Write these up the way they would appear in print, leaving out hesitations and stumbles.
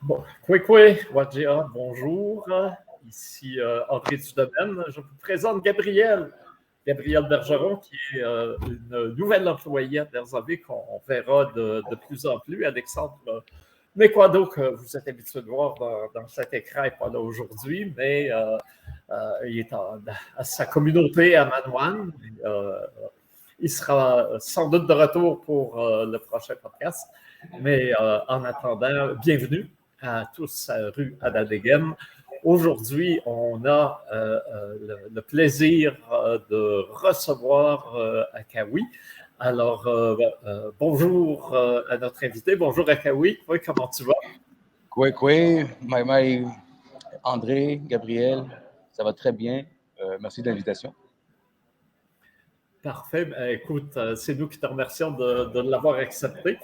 Bon, Kwekwe, Wadjia, bonjour. Ici André Dudemaine. Je vous présente Gabriel Bergeron, qui est une nouvelle employée à Derzavik qu'on verra de plus en plus. Alexandre Mekwado, que vous êtes habitué de voir dans cet écran, n'est pas là aujourd'hui, mais il est à sa communauté à Manouane. Il sera sans doute de retour pour le prochain podcast. Mais en attendant, bienvenue à tous à rue Adadegem. Aujourd'hui, on a le plaisir de recevoir Akawi. Alors, bonjour à notre invité. Bonjour Akawi. Oui, comment tu vas? Kwekwe, Maïmaï, André, Gabriel, ça va très bien. Merci de l'invitation. Parfait. Écoute, c'est nous qui te remercions de l'avoir accepté.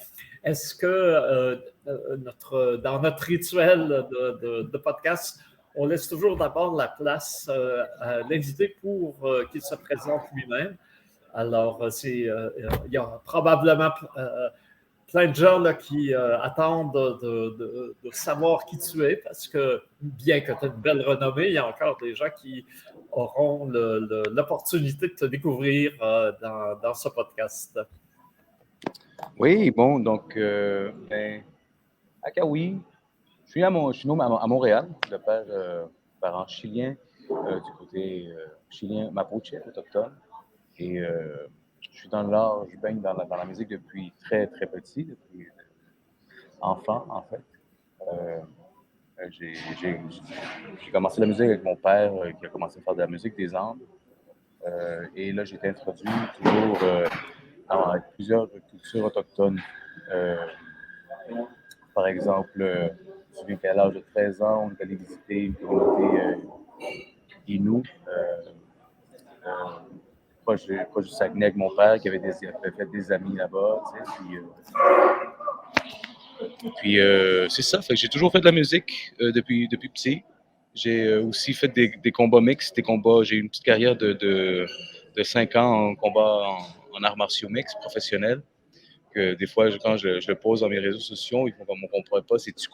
Est-ce que dans notre rituel de podcast, on laisse toujours d'abord la place à l'invité pour qu'il se présente lui-même? Alors, il y a probablement plein de gens là, qui attendent de savoir qui tu es, parce que bien que tu aies une belle renommée, il y a encore des gens qui auront l'opportunité de te découvrir dans ce podcast. Oui, bon, donc, Akawi, je suis né à Montréal, de père, parents chiliens, du côté chilien mapuche, autochtone. Et je suis dans l'art, je baigne dans la musique depuis très, très petit, depuis enfant, en fait. J'ai commencé la musique avec mon père qui a commencé à faire de la musique des Andes. Et là, j'ai été introduit toujours avec plusieurs cultures autochtones. Par exemple, je me souviens qu'à l'âge de 13 ans, on est allé visiter une communauté Innu, proche du Saguenay avec mon père qui avait fait des amis là-bas. Tu sais, puis c'est ça, fait que j'ai toujours fait de la musique depuis petit. J'ai aussi fait des combats mixtes, j'ai eu une petite carrière de 5 ans en combat en arts martiaux mixtes professionnels. Que des fois, quand je le pose dans mes réseaux sociaux, ils font comme on ne comprend pas, c'est-tu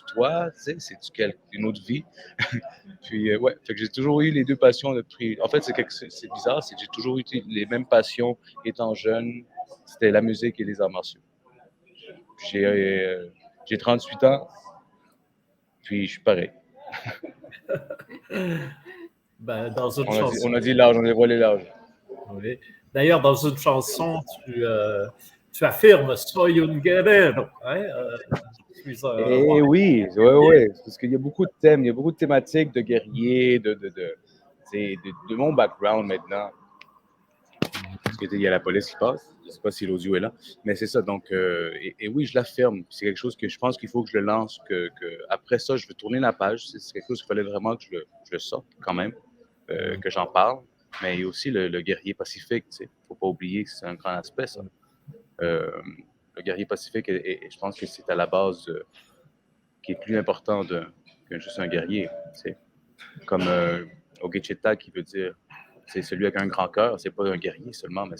toi, tu sais, c'est-tu une autre vie? Puis ouais, fait que j'ai toujours eu les deux passions depuis. En fait, c'est bizarre, c'est que j'ai toujours eu les mêmes passions étant jeune, c'était la musique et les arts martiaux. J'ai 38 ans, puis je suis pareil. Dans une chanson. On a dit l'âge, on a dévoilé l'âge. Oui. D'ailleurs, dans une chanson, tu affirmes « Soy un guerrero ». Hein? Et oui, parce qu'il y a beaucoup de thèmes, il y a beaucoup de thématiques de guerriers, de mon background maintenant. Parce qu'il y a la police qui passe, je ne sais pas si l'audio est là, mais c'est ça. Donc, et oui, je l'affirme. C'est quelque chose que je pense qu'il faut que je le lance, que après ça, je veux tourner la page. C'est quelque chose qu'il fallait vraiment que je le sorte quand même, que j'en parle. Mais il y a aussi le guerrier pacifique, tu sais. Faut pas oublier que c'est un grand aspect, ça. Le guerrier pacifique, et je pense que c'est à la base qui est plus important que juste un guerrier, tu sais. Comme Ogecheta qui veut dire, c'est celui avec un grand cœur, c'est pas un guerrier seulement, mais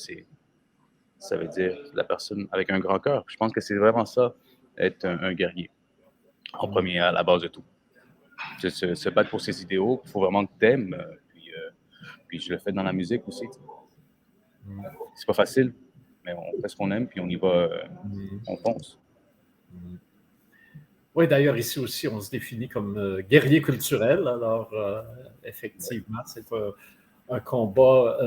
ça veut dire la personne avec un grand cœur. Je pense que c'est vraiment ça, être un guerrier, en premier, à la base de tout. Se battre pour ses idéaux, il faut vraiment que t'aimes, puis je le fais dans la musique aussi. C'est pas facile, mais on fait ce qu'on aime, puis on y va, on fonce. Oui, d'ailleurs, ici aussi, on se définit comme guerrier culturel. Alors, effectivement, c'est un combat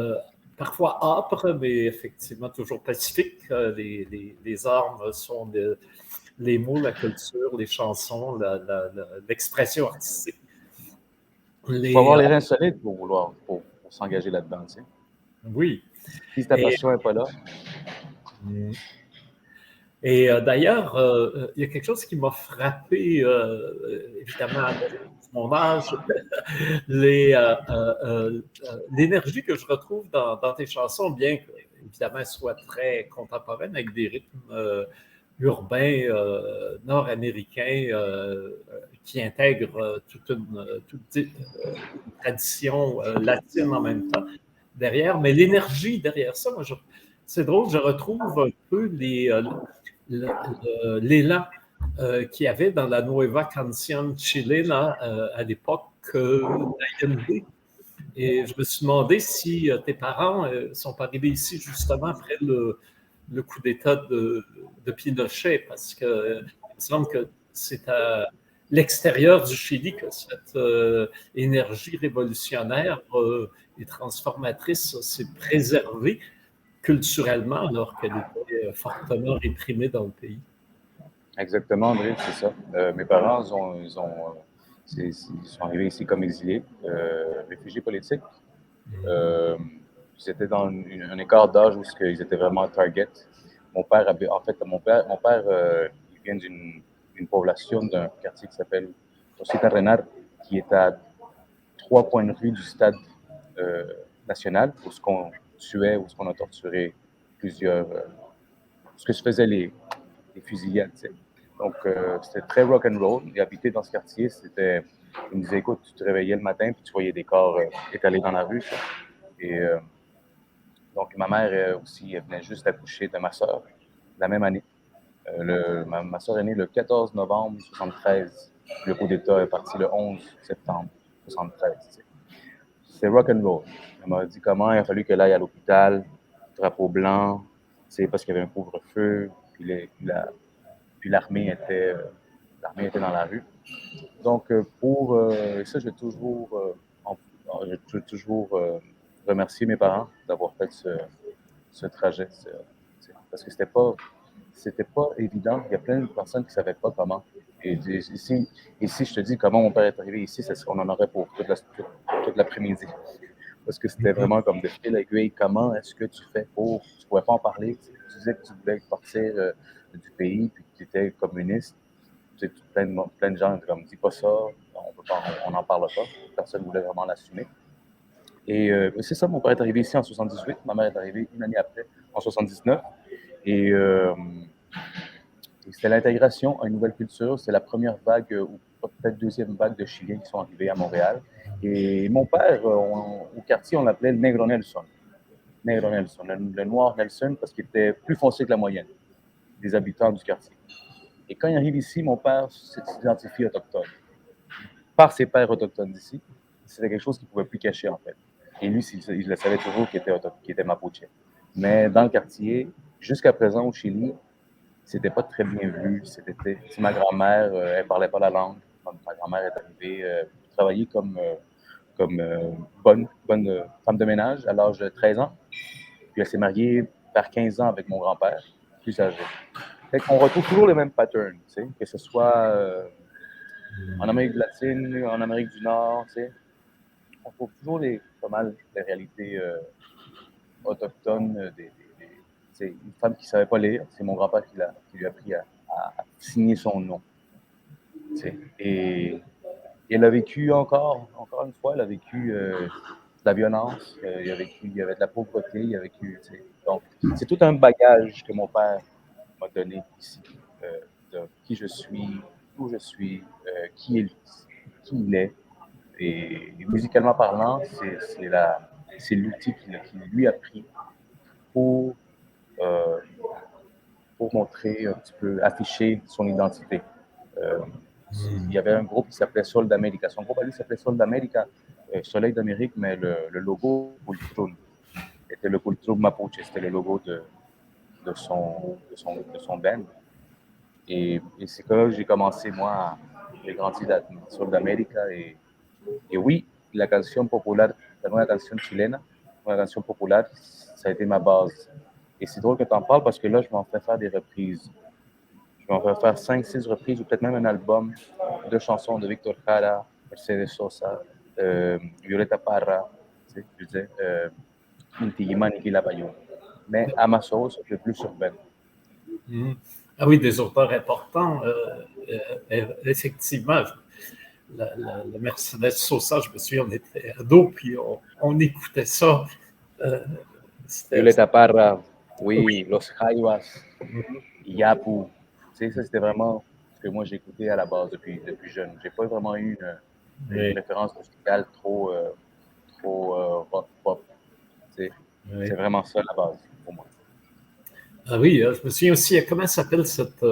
parfois âpre, mais effectivement toujours pacifique. Les armes sont les mots, la culture, les chansons, l'expression artistique. Il faut avoir les reins solides pour s'engager là-dedans, tu sais. Oui. Si ta passion n'est pas là. Et d'ailleurs, il y a quelque chose qui m'a frappé, évidemment, à mon âge, l'énergie que je retrouve dans tes chansons, bien qu'évidemment, elles soient très contemporaines, avec des rythmes urbains nord-américains qui intègrent toute une tradition latine en même temps derrière. Mais l'énergie derrière ça, moi, c'est drôle, je retrouve un peu l'élan qu'il y avait dans la Nueva Canción Chilena à l'époque d'Allende. Et je me suis demandé si tes parents ne sont pas arrivés ici justement après le coup d'État de Pinochet, parce qu'il me semble que c'est à l'extérieur du Chili que cette énergie révolutionnaire et transformatrice s'est préservée culturellement alors qu'elle était fortement réprimée dans le pays. Exactement, André, c'est ça. Mes parents, ils sont arrivés ici comme exilés, réfugiés politiques. Ils étaient dans un écart d'âge où ils étaient vraiment target. Mon père, il vient d'une population d'un quartier qui s'appelle Rosita Renar, qui est à 3 coins de rue du stade national, où ce qu'on tuait, où ce qu'on a torturé plusieurs, ce que se faisaient les fusillades, tu sais. Donc, c'était très rock and roll. Et habiter dans ce quartier, il me disait, écoute, tu te réveillais le matin puis tu voyais des corps étalés dans la rue. Ça. Et donc, ma mère aussi, elle venait juste d'accoucher de ma soeur la même année. Ma soeur est née le 14 novembre 1973. Le coup d'État est parti le 11 septembre 1973. C'est rock and roll. Elle m'a dit comment il a fallu qu'elle aille à l'hôpital, drapeau blanc, parce qu'il y avait un couvre-feu, puis l'armée était dans la rue. Donc, ça, je vais toujours remercier mes parents d'avoir fait ce trajet. Parce que c'était pas évident. Il y a plein de personnes qui ne savaient pas comment. Et ici, je te dis comment mon père est arrivé ici, on en aurait pour toute l'après-midi. Parce que c'était vraiment comme de fil aiguille. Comment est-ce que tu fais pour... Tu ne pouvais pas en parler. Tu disais que tu voulais partir du pays, puis que tu étais communiste. Plein de gens comme dis pas ça, on n'en parle pas. Personne ne voulait vraiment l'assumer. Et c'est ça, mon père est arrivé ici en 78, ma mère est arrivée une année après, en 79. Et c'était l'intégration à une nouvelle culture. C'est la première vague, ou peut-être deuxième vague de Chiliens qui sont arrivés à Montréal. Et mon père, au quartier, on l'appelait le Negro Nelson. Negro Nelson, le noir Nelson, parce qu'il était plus foncé que la moyenne des habitants du quartier. Et quand il arrive ici, mon père s'identifie autochtone. Par ses pères autochtones d'ici, c'était quelque chose qu'il ne pouvait plus cacher, en fait. Et lui, il le savait toujours qu'il était Mapuche. Mais dans le quartier, jusqu'à présent au Chili, c'était pas très bien vu. Ma grand-mère, elle parlait pas la langue. Ma grand-mère est arrivée travailler comme bonne femme de ménage à l'âge de 13 ans. Puis elle s'est mariée vers 15 ans avec mon grand-père, plus âgé. Fait qu'on retrouve toujours les mêmes patterns, tu sais, que ce soit en Amérique latine, en Amérique du Nord, tu sais. On trouve toujours pas mal les réalités autochtones. C'est une femme qui ne savait pas lire, c'est mon grand-père qui lui a appris à signer son nom. Tu sais. Et elle a vécu encore une fois, elle a vécu de la violence, il y avait de la pauvreté, il a vécu. Tu sais. Donc, c'est tout un bagage que mon père m'a donné ici, de qui je suis, où je suis, qui il est. Et musicalement parlant, c'est l'outil qu'il lui a pris pour montrer un petit peu, afficher son identité. Il y avait un groupe qui s'appelait Sol d'América. Son groupe à lui s'appelait Sol d'América, Soleil d'Amérique, mais le logo Cultrum était le Cultrum Mapuche, c'était le logo de son band. Et c'est comme là que j'ai commencé, moi, j'ai grandi dans Sol d'América. Et oui, la canción populaire, la nueva canción chilena, la canción populaire, ça a été ma base. Et c'est drôle que tu en parles parce que là, je m'en fais faire des reprises. Je m'en fais faire 5-6 reprises ou peut-être même un album de chansons de Victor Jara, Mercedes Sosa, Violeta Parra, tu sais, je disais, Inti-Illimani Niki Labayo. Mais à ma sauce, le plus urbaine. Ah oui, des auteurs importants, effectivement. Le Mercedes Sosa, je me souviens, on était ados, puis on écoutait ça. Violeta Parra, oui, Los Jaivas, Yapu. Tu sais, ça, c'était vraiment ce que moi j'écoutais à la base depuis jeune. J'ai pas vraiment eu une référence musicale trop rock pop. Tu sais. C'est vraiment ça la base pour moi. Ah oui, je me souviens aussi, comment s'appelle cette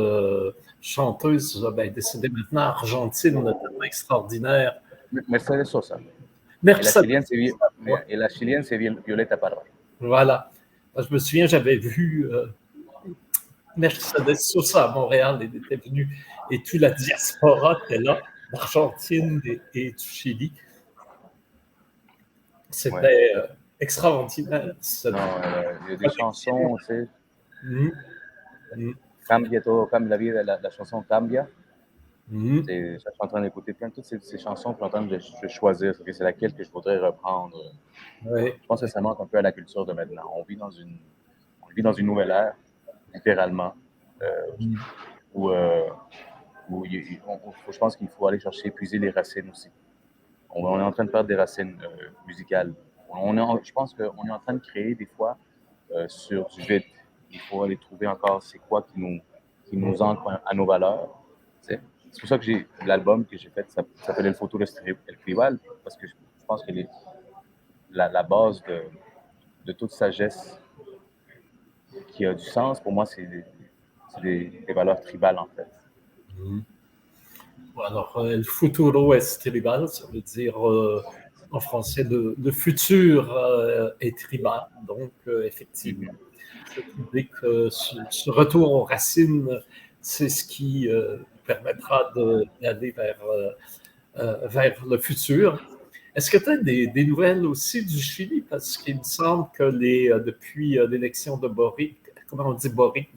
chanteuse décédée maintenant, argentine, tellement extraordinaire. Mercedes Sosa. Mercedes. Et la chilienne, c'est Violeta Parra. Voilà. Je me souviens, j'avais vu Mercedes Sosa à Montréal. Elle était venue et toute la diaspora était là, d'Argentine et du Chili. C'était extraordinaire. Non, il y a des chansons, tu sais. Cambia todo, cambia la vida, la chanson Cambia. Je suis en train d'écouter plein de toutes ces chansons, puis en train de choisir c'est laquelle que je voudrais reprendre. Je pense que ça manque un peu à la culture de maintenant. On vit dans une nouvelle ère, littéralement, où je pense qu'il faut aller chercher, épuiser les racines aussi. On est en train de perdre des racines musicales. Je pense qu'on est en train de créer des fois sur du vide. Il faut aller trouver encore c'est quoi qui nous ancre à nos valeurs. C'est pour ça que l'album que j'ai fait s'appelle El Futuro El Tribal, parce que je pense que la base de toute sagesse qui a du sens, pour moi, c'est des valeurs tribales, en fait. Alors, El Futuro es Tribal, ça veut dire en français le futur est tribal. Donc, effectivement, cette idée que ce retour aux racines, c'est ce qui permettra d'aller vers le futur. Est-ce que tu as des nouvelles aussi du Chili? Parce qu'il me semble que depuis l'élection de Boric, comment on dit Boric?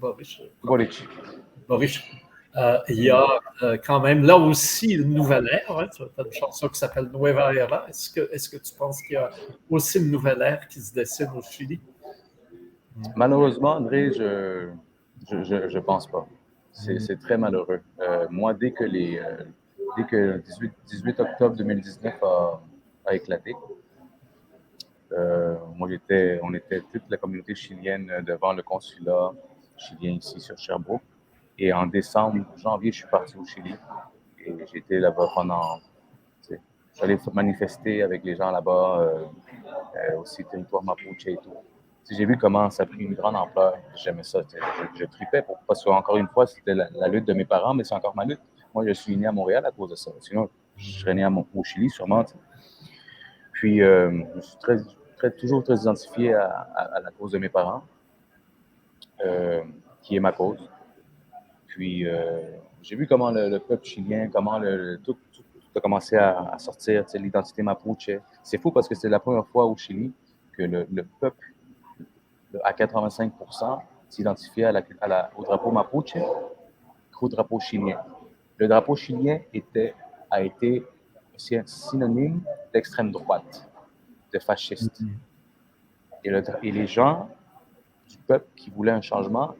Il y a quand même là aussi une nouvelle ère. Hein? Tu as une chanson qui s'appelle Nueva Era. Est-ce que tu penses qu'il y a aussi une nouvelle ère qui se dessine au Chili? Malheureusement, André, je pense pas. C'est très malheureux. Moi, dès que le 18 octobre 2019 a éclaté, on était toute la communauté chilienne devant le consulat chilien ici sur Sherbrooke. Et en janvier, je suis parti au Chili. Et j'étais là-bas j'allais manifester avec les gens là-bas, aussi territoire Mapuche et tout. J'ai vu comment ça a pris une grande ampleur. J'aimais ça. Je tripais parce qu'encore une fois, c'était la lutte de mes parents, mais c'est encore ma lutte. Moi, je suis né à Montréal à cause de ça. Sinon, je serais né au Chili, sûrement. Puis, je suis toujours très identifié à la cause de mes parents, qui est ma cause. Puis, j'ai vu comment le peuple chilien, comment tout a commencé à sortir, l'identité mapuche. C'est fou parce que c'est la première fois au Chili que le peuple, à 85%, s'identifiait au drapeau mapuche qu'au drapeau chilien. Le drapeau chilien a été synonyme d'extrême droite, de fasciste. Et les gens du peuple qui voulaient un changement,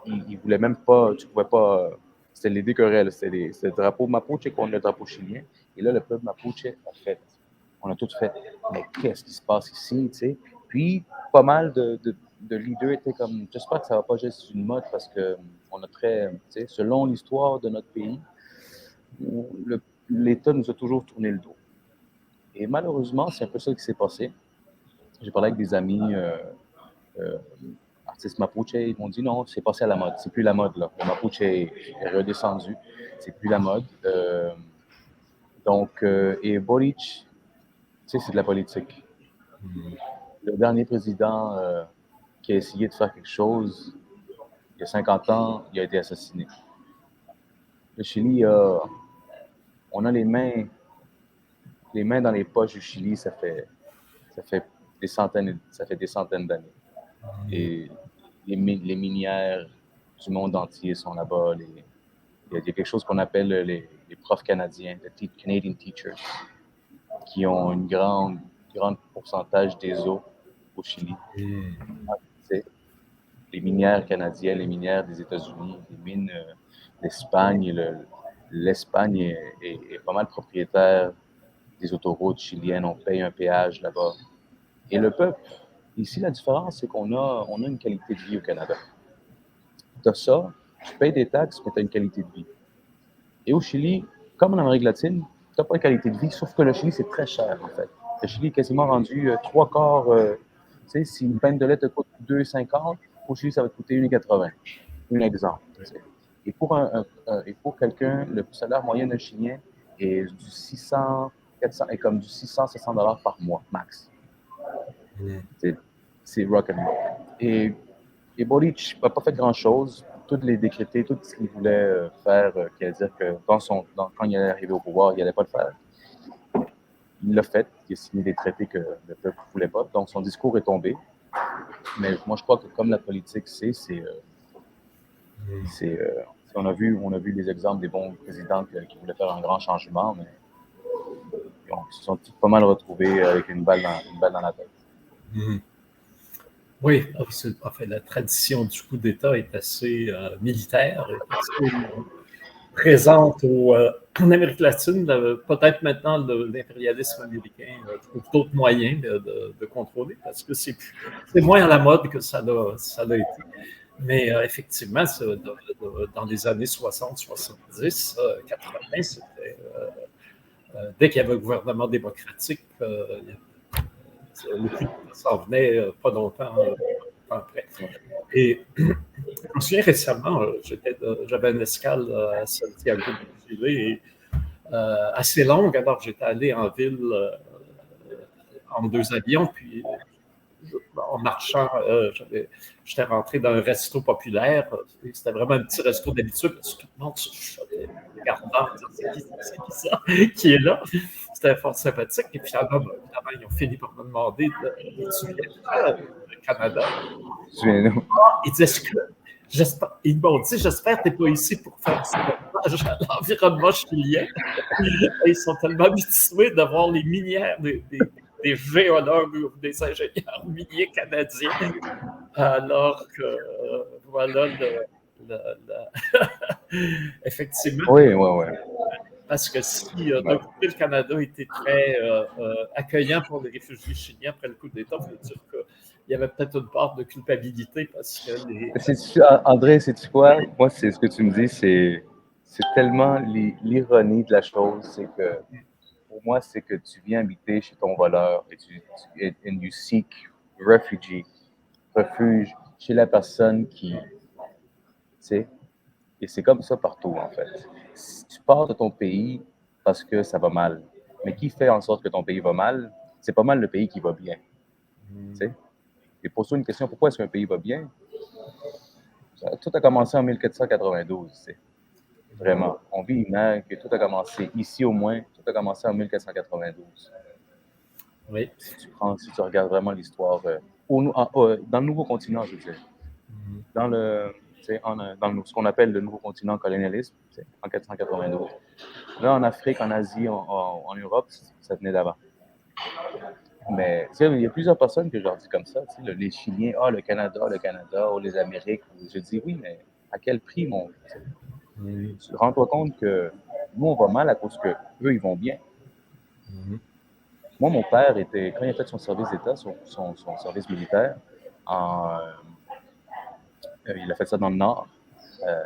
ils voulaient même pas, tu pouvais pas, c'était les deux querelles, c'était le drapeau mapuche contre le drapeau chilien. Et là, le peuple mapuche on a tout fait. Mais qu'est-ce qui se passe ici, tu sais? Puis, pas mal de leaders étaient comme, j'espère que ça va pas juste une mode parce que on a tu sais, selon l'histoire de notre pays, l'État nous a toujours tourné le dos. Et malheureusement, c'est un peu ça qui s'est passé. J'ai parlé avec des amis artistes mapuche, ils m'ont dit non, c'est passé à la mode, c'est plus la mode là. Le mapuche est redescendu, c'est plus la mode. Et Boric, tu sais, c'est de la politique. Le dernier président qui a essayé de faire quelque chose, il y a 50 ans, il a été assassiné. Le Chili, on a les mains dans les poches du Chili, ça fait des centaines d'années. Et les minières du monde entier sont là-bas. Il y a quelque chose qu'on appelle les profs canadiens, les Canadian Teachers, qui ont une grande pourcentage des eaux au Chili. Les minières canadiennes, les minières des États-Unis, les mines d'Espagne. L'Espagne est pas mal propriétaire des autoroutes chiliennes. On paye un péage là-bas. Et le peuple, ici, la différence, c'est qu'on a une qualité de vie au Canada. Tu as ça, tu payes des taxes, mais tu as une qualité de vie. Et au Chili, comme en Amérique latine, tu n'as pas une qualité de vie, sauf que le Chili, c'est très cher, en fait. Le Chili est quasiment rendu 3/4. Tu sais, si une pinte de lait te coûte 2,50, au Chili, ça va te coûter 1,80. Un exemple. Et pour quelqu'un, le salaire moyen d'un Chilien est du 600, 400, est comme du 600, 700 $ par mois, max. C'est rock and roll. Et Boric n'a pas fait grand-chose. Tout les décrété, tout ce qu'il voulait faire, qui allait dire que quand il allait arriver au pouvoir, il n'allait pas le faire. Il l'a fait, il a signé des traités que le peuple ne voulait pas. Donc son discours est tombé. Mais moi, je crois que comme la politique, on a vu les exemples des bons présidents qui voulaient faire un grand changement, mais ils se sont pas mal retrouvés avec une balle dans la tête. Oui, enfin, la tradition du coup d'État est assez militaire, est assez présente en Amérique latine. Peut-être maintenant l'impérialisme américain trouve d'autres moyens de contrôler parce que c'est moins à la mode que ça l'a été. Mais effectivement, dans les années 60, 70, 80, c'était dès qu'il y avait un gouvernement démocratique, le coup s'en venait pas longtemps après. Et je me souviens récemment, j'avais une escale à Santiago de Chile et assez longue, alors j'étais allé en ville en 2 avions, puis en marchant, j'étais rentré dans un resto populaire. C'était vraiment un petit resto d'habitude, parce que tout le monde se chuchotait, regardant, c'est qui ça qui est là? C'était fort sympathique. Et puis finalement, ils ont fini par me demander tu viens du Canada? Ils disaient ils m'ont dit, j'espère que tu n'es pas ici pour faire du sabotage à l'environnement chilien. Et ils sont tellement habitués de voir les minières des géologues ou des ingénieurs miniers canadiens, alors que, voilà, effectivement. Oui. Parce que si d'un côté, le Canada était très accueillant pour les réfugiés chiliens après le coup d'État, il faut dire qu'il y avait peut-être une part de culpabilité parce que André, sais-tu quoi? Moi, c'est ce que tu me dis, c'est tellement l'ironie de la chose, c'est que pour moi, c'est que tu viens habiter chez ton voleur et you seek refuge chez la personne qui, tu sais, et c'est comme ça partout, en fait. Si tu pars de ton pays parce que ça va mal, mais qui fait en sorte que ton pays va mal? C'est pas mal le pays qui va bien, tu sais. Et pose-toi une question, pourquoi est-ce qu'un pays va bien? Tout a commencé en 1492, tu sais. Vraiment. On vit une ère que tout a commencé, ici au moins, tout a commencé en 1492. Oui. Si tu regardes vraiment l'histoire, dans le nouveau continent, je veux dire, dans ce qu'on appelle le nouveau continent colonialisme, en 1492. Là, en Afrique, en Asie, en Europe, ça venait d'avant. Mais il y a plusieurs personnes que je leur dis comme ça, les Chiliens, le Canada, ou les Amériques. Je dis oui, mais à quel prix, mon. Rends-toi compte que nous, on va mal à cause qu'eux, ils vont bien. Moi, mon père quand il a fait son service d'État, son service militaire, il a fait ça dans le Nord,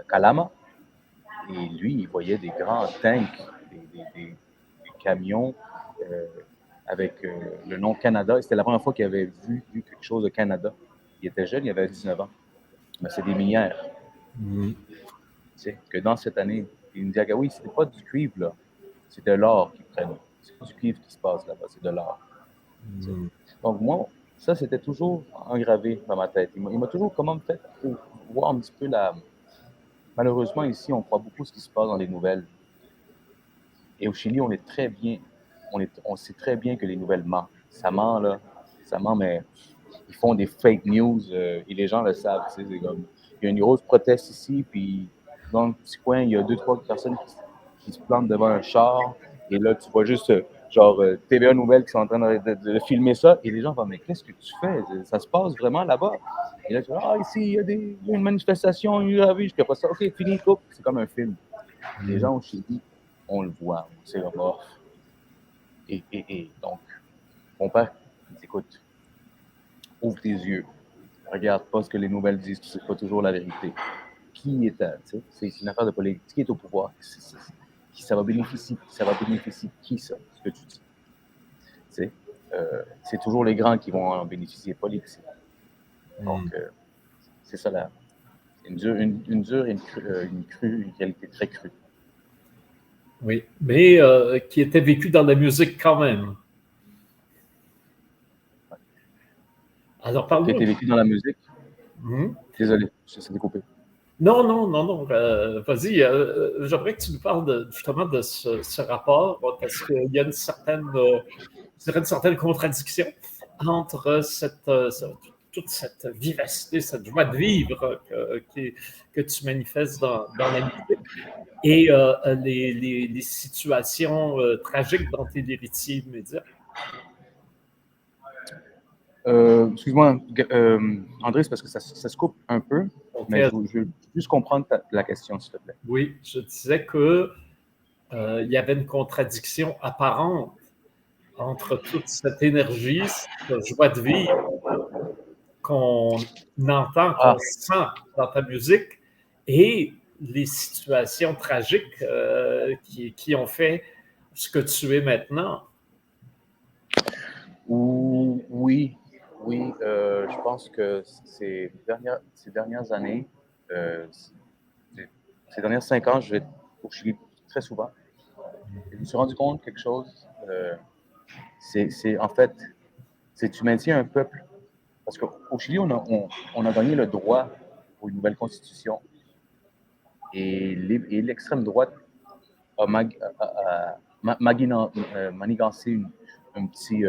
Calama. Et lui, il voyait des grands tanks, des camions avec le nom Canada. Et c'était la première fois qu'il avait vu quelque chose de Canada. Il était jeune, il avait 19 ans. Mais c'est des minières. Tu sais, que dans cette année, il me dit, ah oui, c'était pas du cuivre, là. C'est de l'or qu'ils prennent. C'est pas du cuivre qui se passe là-bas, c'est de l'or. Donc moi, ça, c'était toujours engravé dans ma tête. Il m'a toujours fait voir un petit peu Malheureusement, ici, on croit beaucoup ce qui se passe dans les nouvelles. Et au Chili, on est très bien. On sait très bien que les nouvelles mentent. Ça ment, là. Ça ment, mais ils font des fake news et les gens le savent. C'est comme, il y a une grosse proteste ici, puis dans le petit coin, il y a 2-3 personnes qui se plantent devant un char. Et là, tu vois juste, TVA Nouvelles qui sont en train de filmer ça. Et les gens vont, mais qu'est-ce que tu fais? Ça se passe vraiment là-bas? Et là, tu vois, ici, il y a une manifestation, il y a puis après ça, OK, fini, coupe. C'est comme un film. Les gens au Chili, on le voit, c'est le mort. Et donc, mon père il dit, écoute, ouvre tes yeux, regarde pas ce que les nouvelles disent, c'est pas toujours la vérité. Qui est c'est une affaire de politique, qui est au pouvoir, qui ça va bénéficier qui ça, ce que tu dis. C'est toujours les grands qui vont en bénéficier, pas les petits. Donc, c'est ça Une dure et une crue, une qualité très crue. Oui, mais qui était vécu dans la musique quand même. Alors, Qui a parle-moi. été vécu dans la musique. Hmm? Désolé, je suis découpé. Non, non, non, non. Vas-y, j'aimerais que tu nous parles justement de ce rapport, parce qu'il y a une certaine contradiction entre toute cette vivacité, cette joie de vivre que tu manifestes dans la musique et les situations tragiques dans tes lyriques immédiats. Excuse-moi, André, c'est parce que ça se coupe un peu, mais je veux juste comprendre la question, s'il te plaît. Oui, je disais que il y avait une contradiction apparente entre toute cette énergie, cette joie de vivre qu'on entend, qu'on sent dans ta musique et les situations tragiques qui ont fait ce que tu es maintenant. Oui, je pense que ces dernières années, ces dernières 5 ans, je vais au Chili très souvent. Et je me suis rendu compte de quelque chose. En fait, c'est tu maintiens un peuple. Parce qu'au Chili, on a gagné le droit pour une nouvelle constitution. Et l'extrême droite a manigancé un petit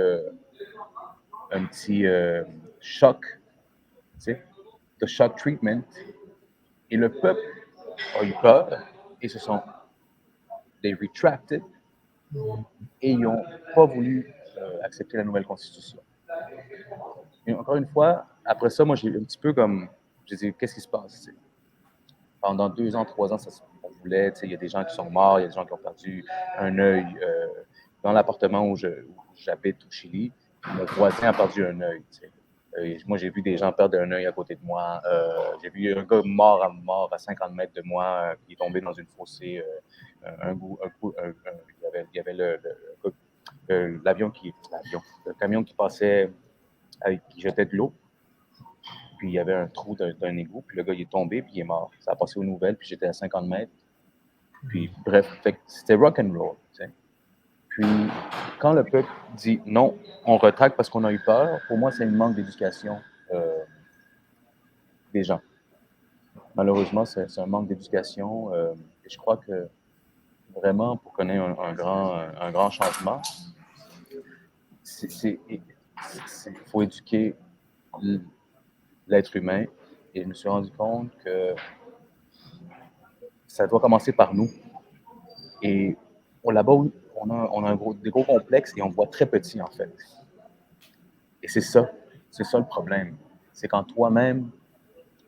choc, tu sais, the shock treatment. Et le peuple a eu peur et they retracted et ils n'ont pas voulu accepter la nouvelle constitution. Et encore une fois, après ça, moi, j'ai un petit peu comme, j'ai dit, qu'est-ce qui se passe? T'sais? Pendant 2 ans, 3 ans, on voulait, il y a des gens qui sont morts, il y a des gens qui ont perdu un œil. Dans l'appartement où j'habite au Chili, mon voisin a perdu un œil. Moi, j'ai vu des gens perdre un œil à côté de moi. J'ai vu un gars mort à 50 mètres de moi qui est tombé dans une fossée. Il y avait le camion qui passait, qui jetait de l'eau. Puis il y avait un trou d'un égout, puis le gars il est tombé, puis il est mort. Ça a passé aux nouvelles, puis j'étais à 50 mètres. Puis bref, c'était rock and roll. T'sais. Puis quand le peuple dit non, on retraque parce qu'on a eu peur, pour moi c'est un manque d'éducation des gens. Malheureusement, c'est un manque d'éducation. Et je crois que vraiment, pour qu'on ait un grand changement, il faut éduquer l'être humain. Et je me suis rendu compte que ça doit commencer par nous. Et là-bas, on a des gros complexes et on voit très petit, en fait. Et c'est ça le problème. C'est quand toi-même,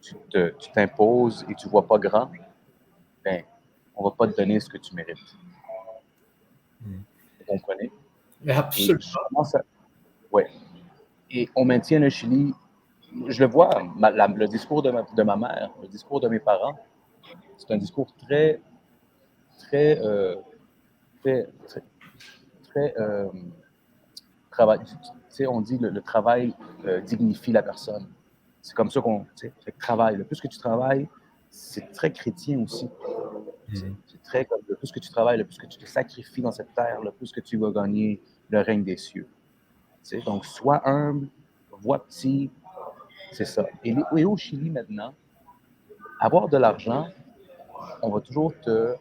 tu t'imposes et tu ne vois pas grand, ben, on ne va pas te donner ce que tu mérites. Vous comprenez? Absolument. Ouais. Et on maintient le Chili. Je le vois, le discours de ma mère, le discours de mes parents, c'est un discours très travail. Tu sais, on dit le travail dignifie la personne. C'est comme ça qu'on. Fait que travail. Le plus que tu travailles, c'est très chrétien aussi. C'est très comme le plus que tu travailles, le plus que tu te sacrifies dans cette terre, le plus que tu vas gagner le règne des cieux. Tu sais, donc, sois humble, vois petit, c'est ça. Et au Chili maintenant, avoir de l'argent, on va toujours te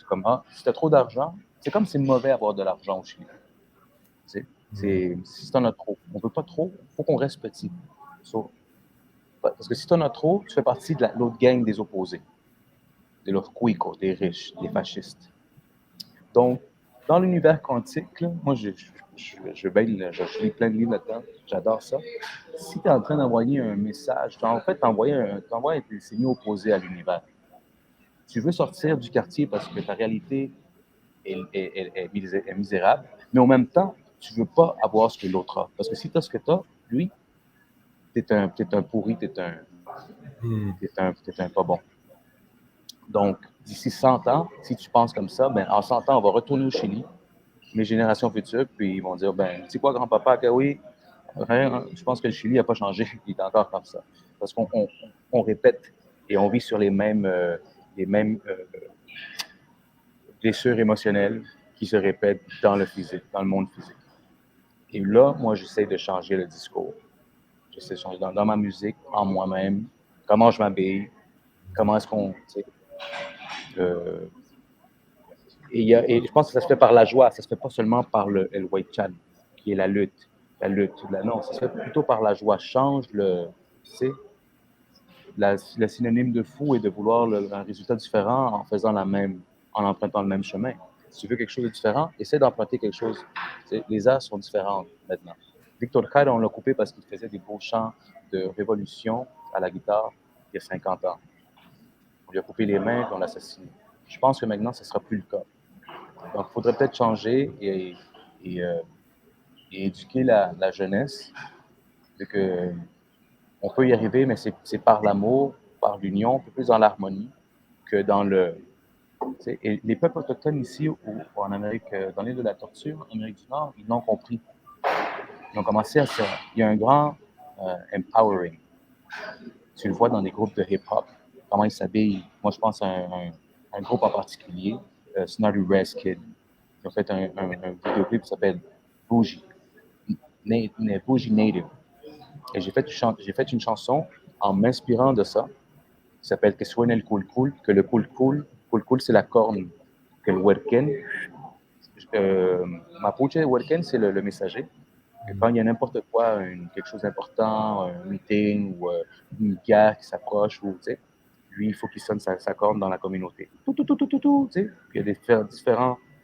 comme, si tu as trop d'argent, c'est comme c'est mauvais avoir de l'argent au Chili. Si tu en as trop, on ne peut pas trop, il faut qu'on reste petit. Parce que si tu en as trop, tu fais partie de l'autre gang des opposés, de los cuicos, des riches, des fascistes. Donc, dans l'univers quantique, là, moi, je lis plein de livres là-dedans, j'adore ça. Si tu es en train d'envoyer un message, en fait, tu envoies des signaux opposés à l'univers. Tu veux sortir du quartier parce que ta réalité est misérable, mais en même temps, tu ne veux pas avoir ce que l'autre a. Parce que si tu as ce que tu as, lui, t'es un pourri, t'es un pas bon. Donc, d'ici 100 ans, si tu penses comme ça, ben, en 100 ans, on va retourner au Chili, les générations futures, puis ils vont dire, ben, tu sais quoi, grand-papa, que oui, je pense que le Chili n'a pas changé, il est encore comme ça. Parce qu'on répète Et on vit sur les mêmes blessures émotionnelles qui se répètent dans le physique, dans le monde physique. Et là, moi, j'essaie de changer le discours. J'essaie de changer dans ma musique, en moi-même, comment je m'habille, comment est-ce qu'on... Et je pense que ça se fait par la joie, ça se fait pas seulement par le Wai-Chan, qui est la lutte. Non, ça se fait plutôt par la joie. Change le synonyme de fou est de vouloir un résultat différent en empruntant le même chemin. Si tu veux quelque chose de différent, essaie d'emprunter quelque chose. Les arts sont différents maintenant. Victor Kyle, on l'a coupé parce qu'il faisait des beaux chants de révolution à la guitare il y a 50 ans. On lui a coupé les mains et on l'a assassiné. Je pense que maintenant, ce ne sera plus le cas. Donc, il faudrait peut-être changer et éduquer la jeunesse de que on peut y arriver, mais c'est par l'amour, par l'union, un peu plus dans l'harmonie que dans le... Et les peuples autochtones ici, ou en Amérique, dans l'île de la Tortue, en Amérique du Nord, ils l'ont compris. Ils ont commencé à se... Il y a un grand empowering. Tu le vois dans des groupes de hip-hop, comment ils s'habillent. Moi, je pense à un groupe en particulier, Snarly Res Kid. Ils ont fait un vidéoclip qui s'appelle Bougie. Bougie Native. Et j'ai fait une chanson en m'inspirant de ça, qui s'appelle Que suene el cool cool, que le cool cool c'est la corne, que le huerquen, Mapuche, huerquen c'est le messager. Et quand il y a n'importe quoi, quelque chose d'important, un meeting ou une guerre qui s'approche, lui, il faut qu'il sonne sa corne dans la communauté. Tout, tu sais. Puis il y a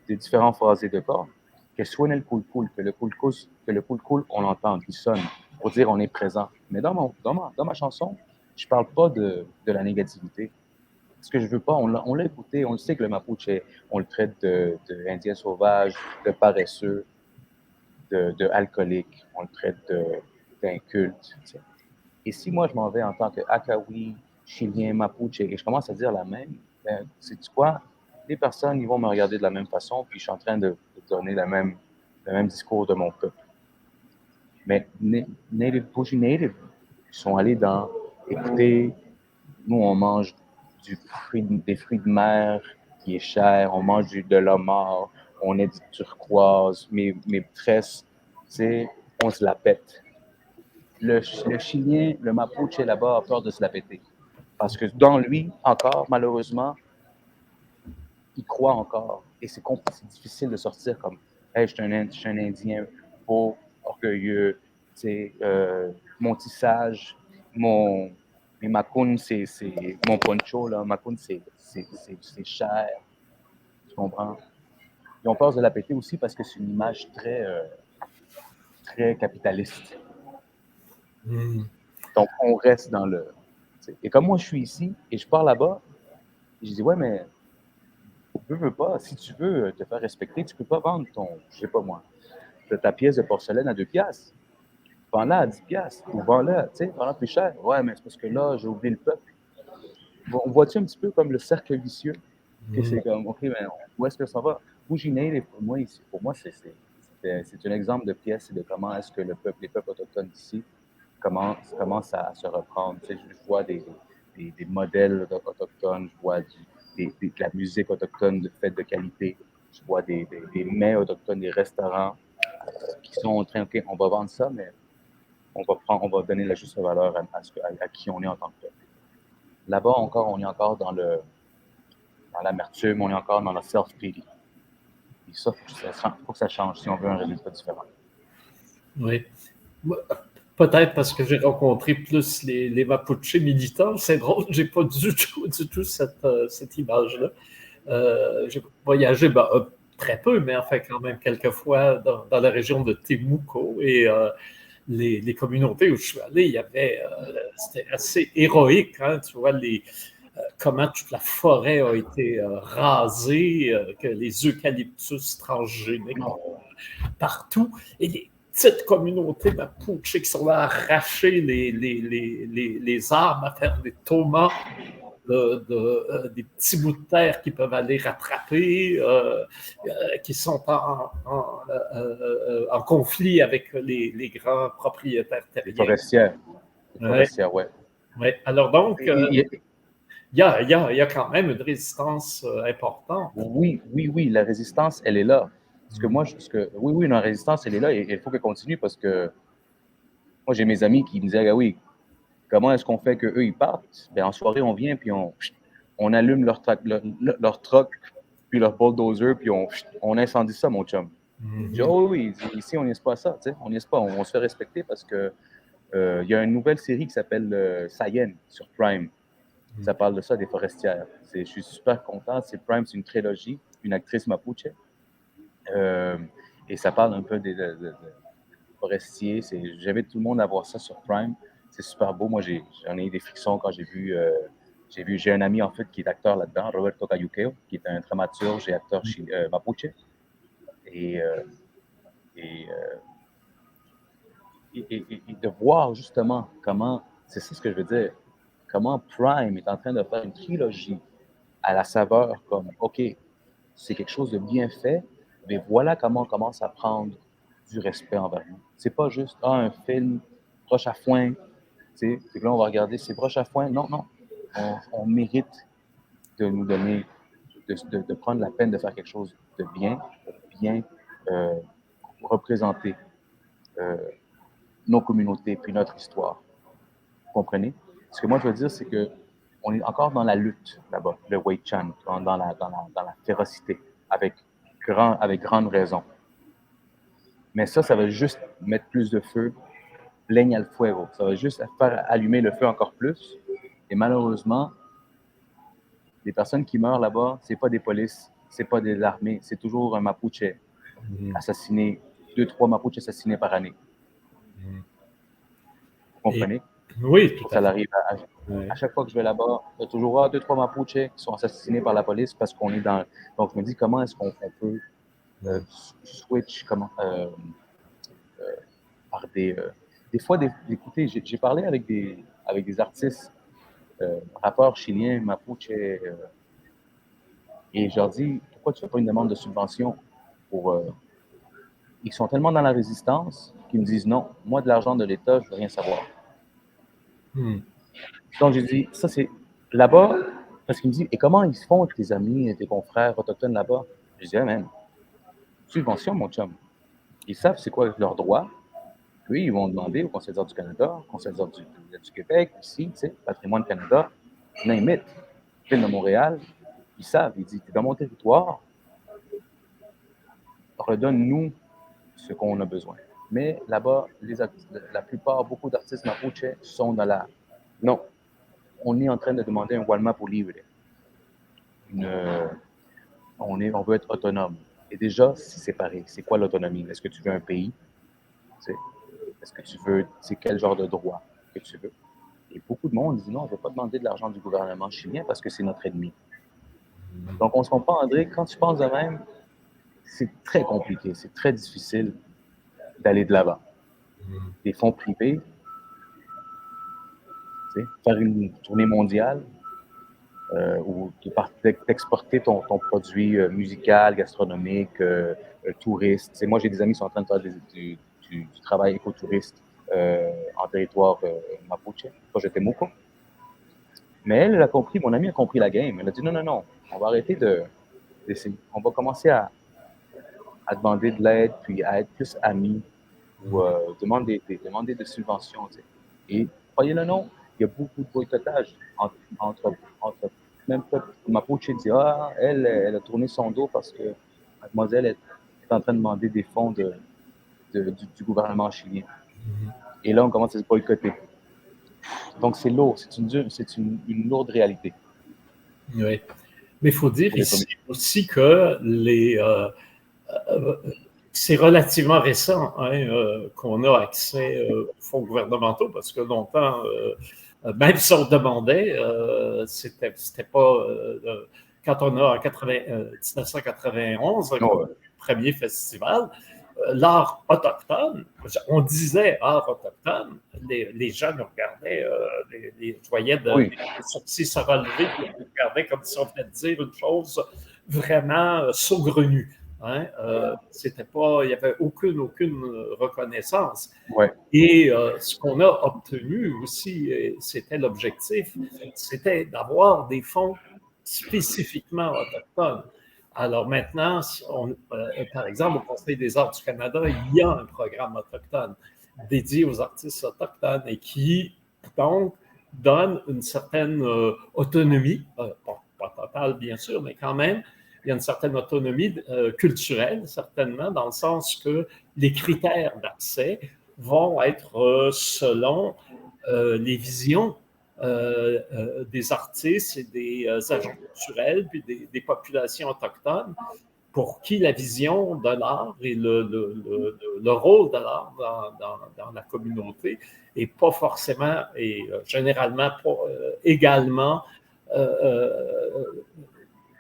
des différents phrasés de cordes. Que suene el cool cool, que le cool cool, on l'entend, qu'il sonne, pour dire on est présent. Mais dans ma chanson, je parle pas de la négativité. Ce que je veux pas, on l'a écouté, on le sait que le Mapuche, on le traite de indien sauvage, de paresseux, de alcoolique, on le traite d'inculte. Et si moi je m'en vais en tant que Akawi, Chilien, Mapuche, et je commence à dire la même, ben, sais-tu quoi? Les personnes, ils vont me regarder de la même façon, puis je suis en train de donner le même discours de mon peuple. Mais Bougie Native, ils sont allés écoutez, nous on mange des fruits de mer qui est cher, on mange de l'homard, on est du turquoise, mes tresses, tu sais, on se la pète. Le Chilien, le Mapuche là-bas a peur de se la péter. Parce que dans lui, encore, malheureusement, il croit encore. Et c'est difficile de sortir comme hey, je suis un Indien beau, orgueilleux, mon tissage, mes macoun, c'est mon poncho, là, macoun, c'est cher. Tu comprends? Ils ont peur de la péter aussi parce que c'est une image très capitaliste. Donc, on reste dans le... Et comme moi, je suis ici et je pars là-bas, je dis, ouais, mais veux pas, si tu veux te faire respecter, tu peux pas vendre je sais pas moi, ta pièce de porcelaine à 2 piastres. Vends-la à 10 piastres ou vends-la, vends-la plus cher. Ouais, mais c'est parce que là, j'ai oublié le peuple. On voit-tu un petit peu comme le cercle vicieux? Que c'est comme, OK, mais où est-ce que ça va? Bougie Native, pour moi, c'est un exemple de pièce et de comment est-ce que les peuples autochtones ici commencent à se reprendre. Je vois des modèles autochtones, je vois de la musique autochtone de fête de qualité, je vois des mets autochtones, des restaurants qui sont en train, OK, on va vendre ça, mais on va donner la juste valeur à qui on est en tant que peuple. Là-bas encore, on est encore dans l'amertume, on est encore dans le self-pity. Et ça, il faut que ça change si on veut un résultat différent. Oui. Peut-être parce que j'ai rencontré plus les Mapuche militants. C'est drôle, j'ai pas du tout cette image-là. J'ai voyagé très peu, mais enfin quand même quelques fois dans la région de Temuco et les communautés où je suis allé, c'était assez héroïque, hein, tu vois, comment toute la forêt a été rasée, que les eucalyptus transgéniques partout, et les petites communautés Mapuche qui sont là à arracher les arbres, à faire des tomates, des petits bouts de terre qui peuvent aller rattraper, qui sont en conflit avec les grands propriétaires terriens. Les forestières, ouais. Ouais. Alors donc... il y a quand même une résistance importante. Oui, la résistance, elle est là. Oui, la résistance, elle est là et il faut qu'elle continue parce que moi, j'ai mes amis qui me disaient, ah oui, comment est-ce qu'on fait qu'eux, ils partent? Ben, en soirée, on vient puis on allume leur truck puis leur bulldozer puis on incendie ça, mon chum. Je dis, oh oui, ici, on niaise pas ça, tu sais, on niaise pas, on se fait respecter parce que il y a une nouvelle série qui s'appelle Sayen sur Prime. Ça parle de ça, des forestières. Je suis super content. C'est Prime, c'est une trilogie, une actrice mapuche. Et ça parle un peu des forestiers. J'invite tout le monde à voir ça sur Prime. C'est super beau. Moi, j'en ai eu des frictions quand j'ai un ami, en fait, qui est acteur là-dedans, Roberto Cayuqueo, qui est un dramaturge et acteur mapuche. Et de voir justement comment, c'est ça ce que je veux dire, comment Prime est en train de faire une trilogie à la saveur comme, OK, c'est quelque chose de bien fait, mais voilà comment on commence à prendre du respect envers nous. C'est pas juste, un film broche à foin, tu sais, que là, on va regarder, c'est broche à foin. Non, on mérite de nous donner, de prendre la peine de faire quelque chose de bien représenter nos communautés puis notre histoire. Vous comprenez? Ce que moi, je veux dire, c'est qu'on est encore dans la lutte là-bas, le Wei Chan, dans la férocité, avec grande raison. Mais ça va juste mettre plus de feu, leña al fuego. Ça va juste faire allumer le feu encore plus. Et malheureusement, les personnes qui meurent là-bas, c'est pas des polices, c'est pas de l'armée, c'est toujours un Mapuche assassiné, 2-3 Mapuches assassinés par année. Vous comprenez? Oui, tout à fait. Ça arrive à chaque fois que je vais là-bas, il y a toujours 2-3 Mapuches qui sont assassinés par la police parce qu'on est dans... Donc, je me dis, comment est-ce qu'on peut switch par des fois, écoutez, j'ai parlé avec des artistes, rappeurs chiliens, Mapuche, et je leur dis, pourquoi tu ne fais pas une demande de subvention pour... ils sont tellement dans la résistance qu'ils me disent, non, moi, de l'argent de l'État, je ne veux rien savoir. Donc, j'ai dit, ça, c'est là-bas, parce qu'il me dit, et comment ils font tes amis, tes confrères autochtones là-bas? Je dis, man, subvention, mon chum. Ils savent c'est quoi leurs droits. Puis, ils vont demander au Conseil des arts du Canada, au Conseil des arts du Québec, ici, tu sais, Patrimoine Canada, name it, Ville de Montréal. Ils savent, ils disent, t'es dans mon territoire, redonne-nous ce qu'on a besoin. Mais là-bas, la plupart, beaucoup d'artistes mapuche sont dans la... Non, on est en train de demander un Walma pour livre. On veut être autonome. Et déjà, c'est séparé. C'est quoi l'autonomie? Est-ce que tu veux un pays? Est-ce que tu veux, c'est quel genre de droit que tu veux? Et beaucoup de monde dit non, je ne veux pas demander de l'argent du gouvernement chilien parce que c'est notre ennemi. Donc, on se comprend, André, quand tu penses de même, c'est très compliqué, c'est très difficile d'aller de l'avant. Des fonds privés, faire une tournée mondiale ou d'exporter ton produit musical, gastronomique, touriste. Moi, j'ai des amis qui sont en train de faire du travail écotouriste en territoire mapuche, projet Temuco. Mais elle a compris, mon ami a compris la game. Elle a dit non, on va arrêter d'essayer. On va commencer à demander de l'aide, puis à être plus amis, ou demander des subventions. T'sais. Et croyez-le non, il y a beaucoup de boycottage entre même peuple. Mapuche dit elle a tourné son dos parce que mademoiselle est en train de demander des fonds du gouvernement chilien. Et là, on commence à se boycotter. Donc, c'est lourd, c'est une lourde réalité. Oui. Mais il faut dire ici aussi que c'est relativement récent qu'on a accès aux fonds gouvernementaux parce que longtemps, même si on demandait, c'était pas. Quand on a en 1991, le premier festival, l'art autochtone, on disait art autochtone, les gens nous regardaient, je voyais des sourcils se relever, puis ils nous regardaient comme si on venait de dire une chose vraiment saugrenue. Hein? C'était pas, il n'y avait aucune reconnaissance. Ouais. Et ce qu'on a obtenu aussi, c'était l'objectif, c'était d'avoir des fonds spécifiquement autochtones. Alors maintenant, par exemple, au Conseil des arts du Canada, il y a un programme autochtone dédié aux artistes autochtones et qui, donc, donne une certaine autonomie, pas totale bien sûr, mais quand même, il y a une certaine autonomie culturelle, certainement, dans le sens que les critères d'accès vont être selon les visions des artistes et des agents culturels, puis des populations autochtones, pour qui la vision de l'art et le rôle de l'art dans la communauté n'est pas forcément et généralement pas également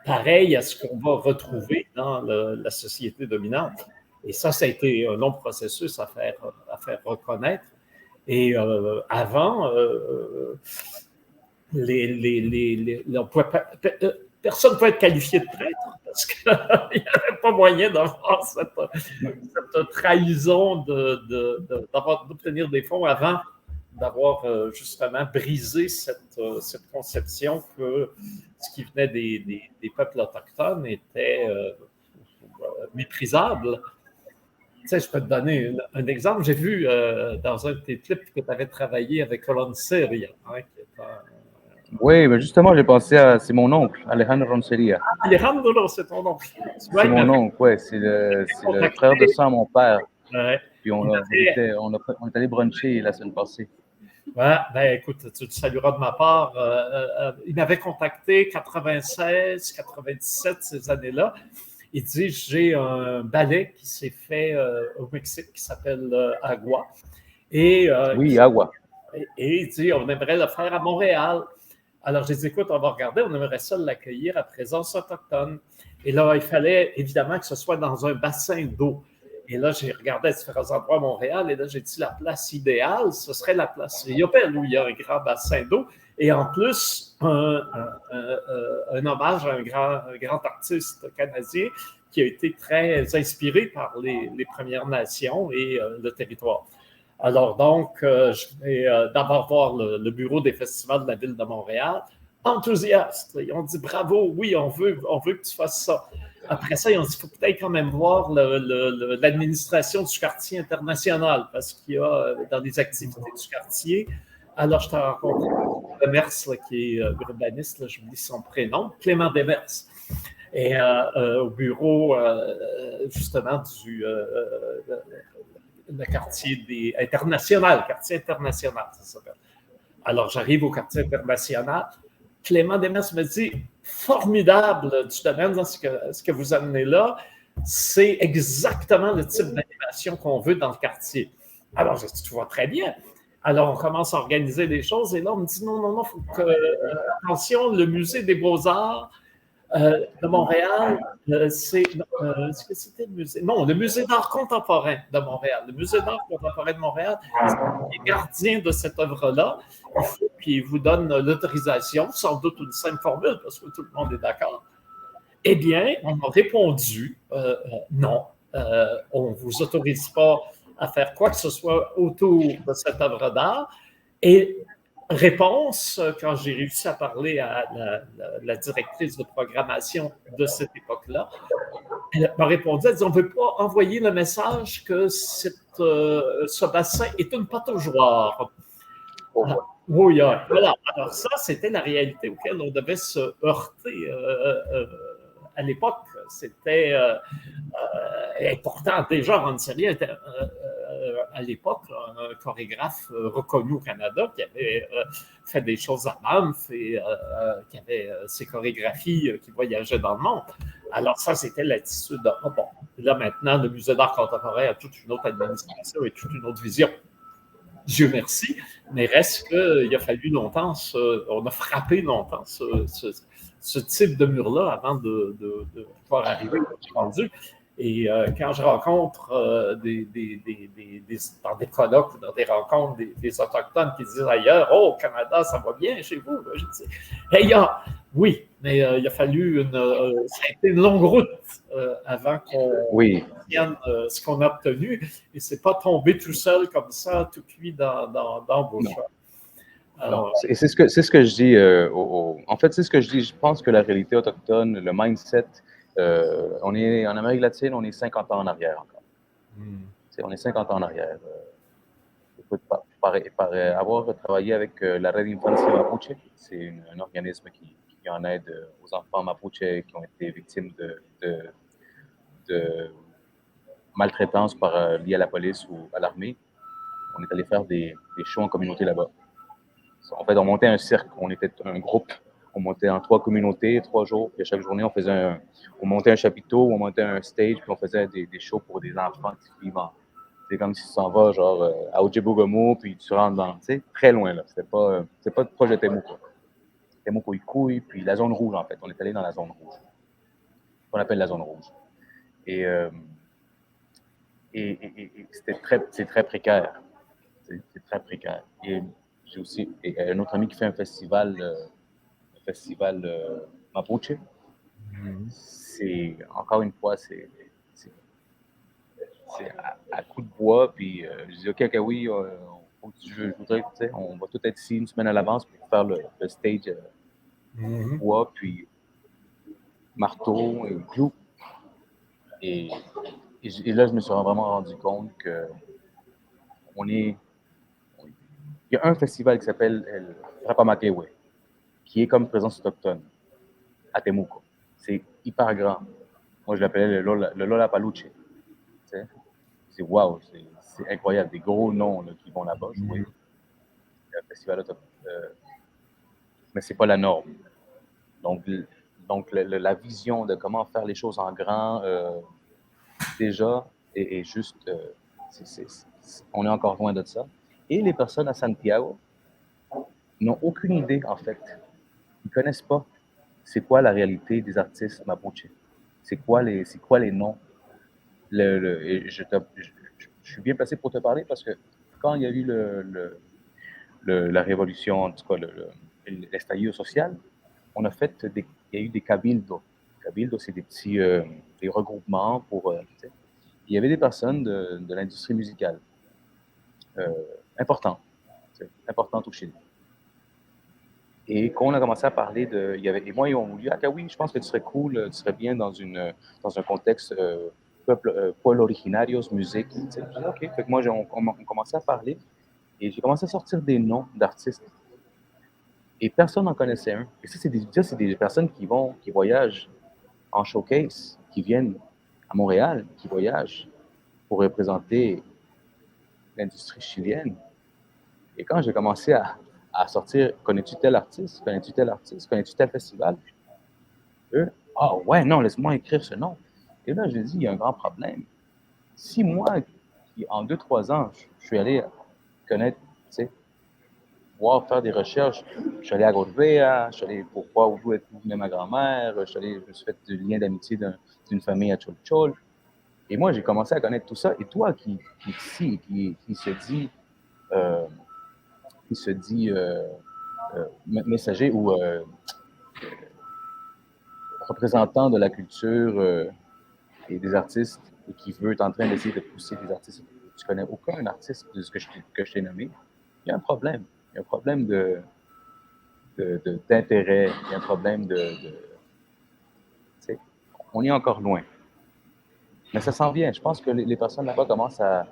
pareil à ce qu'on va retrouver dans la société dominante. Et ça a été un long processus à faire reconnaître. Et avant, personne ne peut être qualifié de prêtre parce qu'il n'y avait pas moyen d'avoir cette trahison d'obtenir des fonds avant d'avoir justement brisé cette conception que ce qui venait des peuples autochtones était méprisable. Tu sais, je peux te donner un exemple. J'ai vu dans un de tes clips que tu avais travaillé avec Ronceria. Hein, oui, mais justement, j'ai pensé à... C'est mon oncle, Alejandro Ronceria. Alejandro, c'est ton oncle. C'est mon oncle, oui. C'est le frère de sang à mon père. Ouais. Puis on est allé bruncher la semaine passée. Ouais, ben écoute, tu le salueras de ma part. Il m'avait contacté 96, 97, ces années-là. Il dit, j'ai un ballet qui s'est fait au Mexique qui s'appelle Agua. Et, oui, Agua. Et il dit, on aimerait le faire à Montréal. Alors, j'ai dit, écoute, on va regarder, on aimerait ça l'accueillir à présence autochtone. Et là, il fallait évidemment que ce soit dans un bassin d'eau. Et là, j'ai regardé à différents endroits à Montréal et là, j'ai dit, la place idéale, ce serait la place Riopelle, où il y a un grand bassin d'eau. Et en plus, un hommage à un grand artiste canadien qui a été très inspiré par les Premières Nations et le territoire. Alors donc, je vais d'abord voir le bureau des festivals de la ville de Montréal. Enthousiastes, ils ont dit bravo, oui, on veut que tu fasses ça. Après ça, ils ont dit il faut peut-être quand même voir l'administration du quartier international parce qu'il y a dans les activités du quartier. Alors, je t'ai rencontré Demers, qui est urbaniste, j'oublie son prénom, Clément Demers. Et au bureau, justement, le quartier international, ça s'appelle. Alors, j'arrive au quartier international. Clément Demers me dit formidable du domaine dans ce que vous amenez là. C'est exactement le type d'animation qu'on veut dans le quartier. Alors, je dis, tu vois très bien. Alors, on commence à organiser des choses et là, on me dit non, il faut que, attention, le musée des Beaux-Arts de Montréal, est-ce que c'était le musée? Non, le musée d'art contemporain de Montréal. Le musée d'art contemporain de Montréal est gardien de cette œuvre-là. Il faut qu'il vous donne l'autorisation, sans doute une simple formule, parce que tout le monde est d'accord. Eh bien, on m'a répondu non, on ne vous autorise pas à faire quoi que ce soit autour de cette œuvre d'art. Et réponse, quand j'ai réussi à parler à la directrice de programmation de cette époque-là, elle m'a répondu, elle dit, on ne veut pas envoyer le message que ce bassin est une pataugeoire. Oui, voilà. Alors ça, c'était la réalité auquel on devait se heurter à l'époque. C'était important. Déjà, Ronceria était à l'époque un chorégraphe reconnu au Canada qui avait fait des choses à Banff et qui avait ses chorégraphies qui voyageaient dans le monde. Alors ça, c'était l'attitude de bon, là maintenant, le musée d'art contemporain a toute une autre administration et toute une autre vision. Dieu merci, mais reste qu'il a fallu longtemps, on a frappé longtemps ce type de mur-là avant de pouvoir arriver au rendu. Et quand je rencontre dans des colloques ou dans des rencontres des Autochtones qui disent ailleurs, « Oh, au Canada, ça va bien chez vous. » Je dis, « Hey, oui, mais il a fallu ça a été une longue route avant qu'on obtienne ce qu'on a obtenu. Et c'est pas tombé tout seul comme ça, tout cuit dans vos choix. » Alors, et c'est ce que je dis. En fait, c'est ce que je dis. Je pense que la réalité autochtone, le mindset, on est en Amérique latine, on est 50 ans en arrière encore. On est 50 ans en arrière. Écoute, avoir travaillé avec la Red Infancia Mapuche, c'est un organisme qui en aide aux enfants mapuche qui ont été victimes de maltraitance liée à la police ou à l'armée. On est allé faire des shows en communauté là-bas. En fait, on montait un cirque, on était un groupe, on montait en 3 communautés, 3 jours, puis à chaque journée, on montait un chapiteau, on montait un stage, puis on faisait des shows pour des enfants qui vivent. C'est comme si tu s'en vas genre à Ojibougomo, puis tu rentres dans, tu sais, très loin là. C'est pas proche de Temuco. Temuco Ikoui, puis la zone rouge en fait. On est allé dans la zone rouge. On appelle la zone rouge. Et c'est très précaire. C'est très précaire. Et j'ai aussi un autre ami qui fait un festival Mapuche. C'est, encore une fois, c'est à coup de bois. Puis je dis, OK, oui, je voudrais, tu sais, on va tout être ici une semaine à l'avance pour faire le stage bois, puis marteau et clou. Et là, je me suis vraiment rendu compte que il y a un festival qui s'appelle Rapamakewe, qui est comme présence autochtone à Temuco. C'est hyper grand. Moi, je l'appelais le Lollapalooza. C'est wow, c'est incroyable. Des gros noms là, qui vont là-bas jouer. C'est un festival autochtone. Mais c'est pas la norme. Donc la vision de comment faire les choses en grand, déjà, est juste... on est encore loin de ça. Et les personnes à Santiago n'ont aucune idée, en fait. Ils ne connaissent pas c'est quoi la réalité des artistes mapuche. C'est quoi les noms. Je suis bien placé pour te parler parce que quand il y a eu la révolution, en tout cas l'estallido social, il y a eu des cabildos. Cabildos, c'est des petits des regroupements pour... il y avait des personnes de l'industrie musicale importantes au Chili. Et quand on a commencé à parler et moi, ils ont voulu, oui, je pense que tu serais cool, tu serais bien dans un contexte pueblo originarios, musique. J'ai dit, OK. Fait que moi, on commençait à parler et j'ai commencé à sortir des noms d'artistes. Et personne n'en connaissait un. Et ça, c'est des personnes qui voyagent en showcase, qui viennent à Montréal, qui voyagent pour représenter l'industrie chilienne. Et quand j'ai commencé à sortir, connais-tu tel artiste, connais-tu tel artiste, connais-tu tel festival? Eux, ouais, non, laisse-moi écrire ce nom. Et là, je dis, il y a un grand problème. Si moi, en 2-3 ans, je suis allé connaître, tu sais, faire des recherches, je suis allé à Gorbea, je suis allé pour voir où venait ma grand-mère, je me suis fait du lien d'amitié d'une famille à Cholchol. Et moi, j'ai commencé à connaître tout ça. Et toi qui ici, qui se dit messager ou représentant de la culture et des artistes et qui veut être en train d'essayer de pousser des artistes, tu connais aucun artiste de ce que je t'ai nommé, il y a un problème. Il y a un problème d'intérêt, il y a un problème on est encore loin. Mais ça s'en vient. Je pense que les personnes là-bas commencent à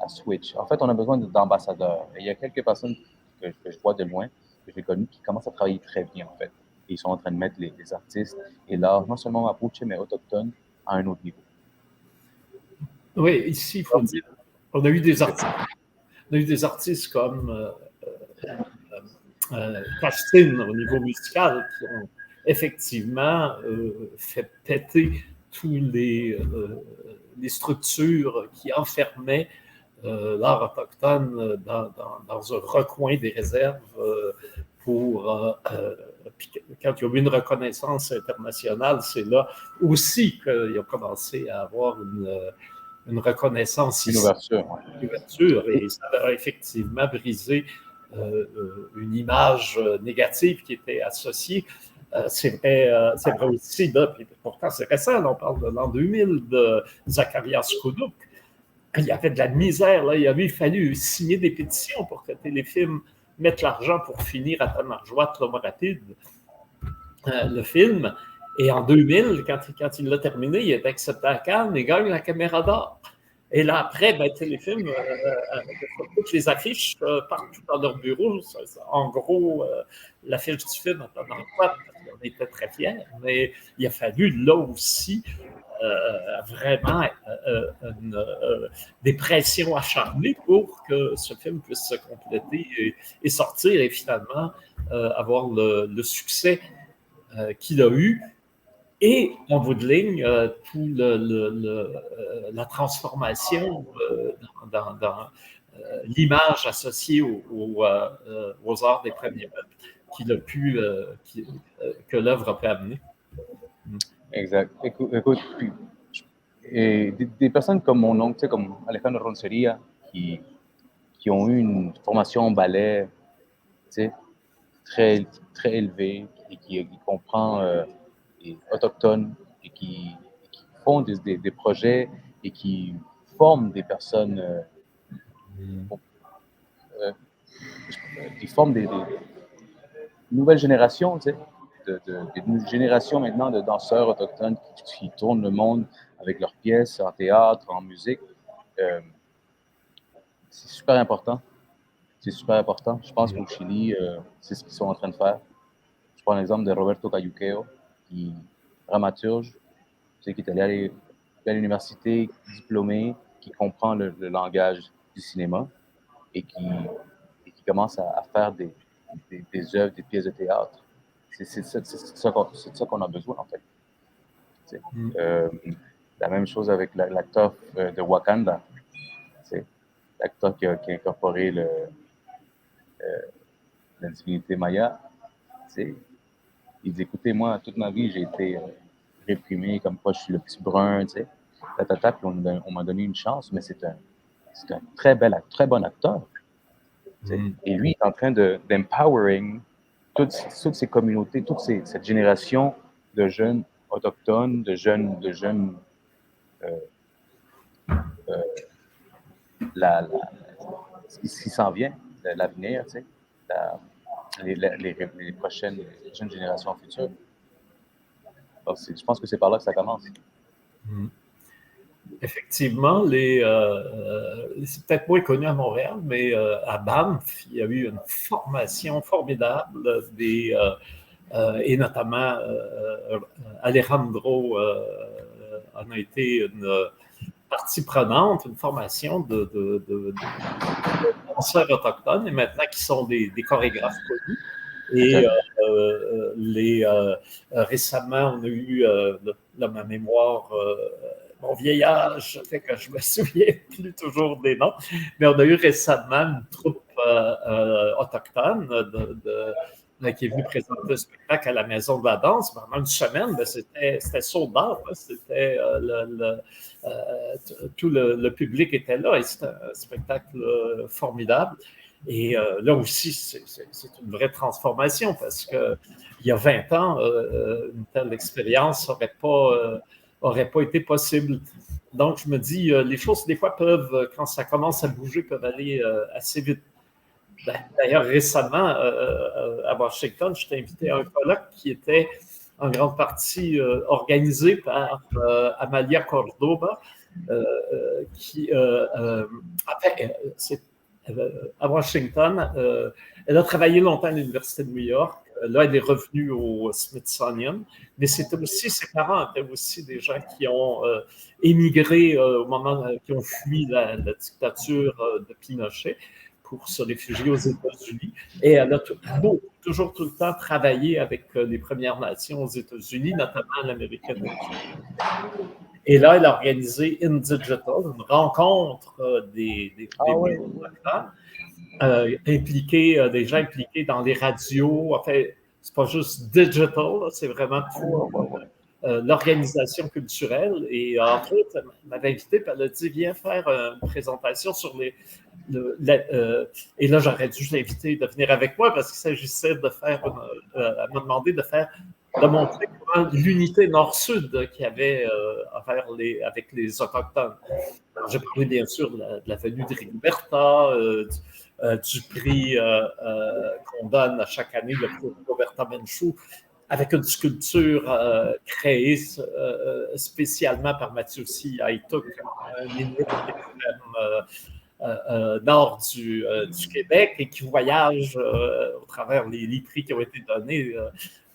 switch. En fait, on a besoin d'ambassadeurs. Et il y a quelques personnes que je vois de loin, que j'ai connues, qui commencent à travailler très bien, en fait. Et ils sont en train de mettre les artistes et l'art, non seulement mapuche, mais autochtone, à un autre niveau. Oui, ici, il faut dire, on a eu des artistes. On a eu des artistes comme Tastin au niveau musical qui ont effectivement fait péter tous les structures qui enfermaient l'art autochtone dans un recoin des réserves pour puis quand il y a eu une reconnaissance internationale, c'est là aussi qu'il a commencé à avoir une reconnaissance Une ouverture. Une ouverture, et ça a effectivement brisé une image négative qui était associée. C'est vrai aussi, là, puis pourtant c'est récent, là, on parle de l'an 2000 de Zacharias Kounouk. Il y avait de la misère, là. Il avait fallu signer des pétitions pour que Téléfilm mette l'argent pour finir à Tamarjoat, l'homme rapide, le film. Et en 2000, quand il l'a terminé, il est accepté à Cannes et gagne la caméra d'or. Et là, après, Téléfilm, toutes les affiches partout dans leur bureau. En gros, l'affiche du film en Tamarjoat, on était très fiers, mais il a fallu là aussi vraiment des pressions acharnées pour que ce film puisse se compléter et sortir et finalement avoir le succès qu'il a eu. Et en bout de ligne, tout la transformation dans l'image associée aux arts des premiers meubles que l'œuvre a pu amener. Exact. Écoute, et des personnes comme mon oncle, tu sais, comme Alejandro Ronceria, qui ont eu une formation en ballet, tu sais, très, très élevée, et qui comprend les autochtones, et qui font des projets, et qui forment des personnes, qui forment des nouvelles générations, tu sais, une génération maintenant de danseurs autochtones qui tournent le monde avec leurs pièces en théâtre, en musique. C'est super important. C'est super important. Je pense qu'au Chili, c'est ce qu'ils sont en train de faire. Je prends l'exemple de Roberto Cayuqueo, qui est dramaturge, qui est allé à l'université, diplômé, qui comprend le langage du cinéma et qui commence à faire des œuvres, des pièces de théâtre. C'est ça qu'on a besoin, en fait. La même chose avec l'acteur de Wakanda. L'acteur qui a incorporé la divinité maya. Il dit, écoutez, moi, toute ma vie, j'ai été réprimé, comme quoi je suis le petit brun, tu sais. Puis on m'a donné une chance, mais c'est un très bon acteur. Et lui, il est en train d'empowering toutes ces communautés, cette génération de jeunes autochtones, de jeunes ce qui s'en vient, l'avenir, tu sais, les prochaines jeunes générations futures. Donc, je pense que c'est par là que ça commence. Effectivement, c'est peut-être moins connu à Montréal, mais à Banff, il y a eu une formation formidable et notamment Alejandro en a été une partie prenante, une formation de danseurs autochtones et maintenant qui sont des chorégraphes connus. Et récemment, on a eu, dans ma mémoire, mon vieil âge fait que je me souviens plus toujours des noms, mais on a eu récemment une troupe autochtone qui est venue présenter le spectacle à la Maison de la Danse pendant une semaine. C'était sold out, c'était tout le public était là et c'était un spectacle formidable. Et là aussi, c'est une vraie transformation parce qu'il y a 20 ans, une telle expérience n'aurait pas été possible. Donc, je me dis, les choses, des fois, quand ça commence à bouger, peuvent aller assez vite. D'ailleurs, récemment, à Washington, j'étais invité à un colloque qui était en grande partie organisé par Amalia Cordoba, à Washington. Elle a travaillé longtemps à l'Université de New York. Là, elle est revenue au Smithsonian. Mais c'était aussi, ses parents étaient aussi des gens qui ont émigré au moment, qui ont fui la dictature de Pinochet pour se réfugier aux États-Unis. Et elle a toujours tout le temps travaillé avec les Premières Nations aux États-Unis, notamment l'Américaine. Et là, elle a organisé InDigital, une rencontre des impliqués, des gens impliqués dans les radios. En fait, c'est pas juste digital, là, c'est vraiment tout l'organisation culturelle. Et entre autres, elle m'avait invité, puis elle a dit, viens faire une présentation sur et là, j'aurais dû l'inviter de venir avec moi parce qu'il s'agissait de faire, elle m'a demandé de montrer comment l'unité nord-sud qu'il y avait avec les Autochtones. J'ai parlé bien sûr de la venue de Rigoberta, du prix qu'on donne à chaque année, le prix Roberta Menchú, avec une sculpture créée spécialement par Mathieu Aytouk, un Inuit nord du Québec et qui voyage au travers les prix qui ont été donnés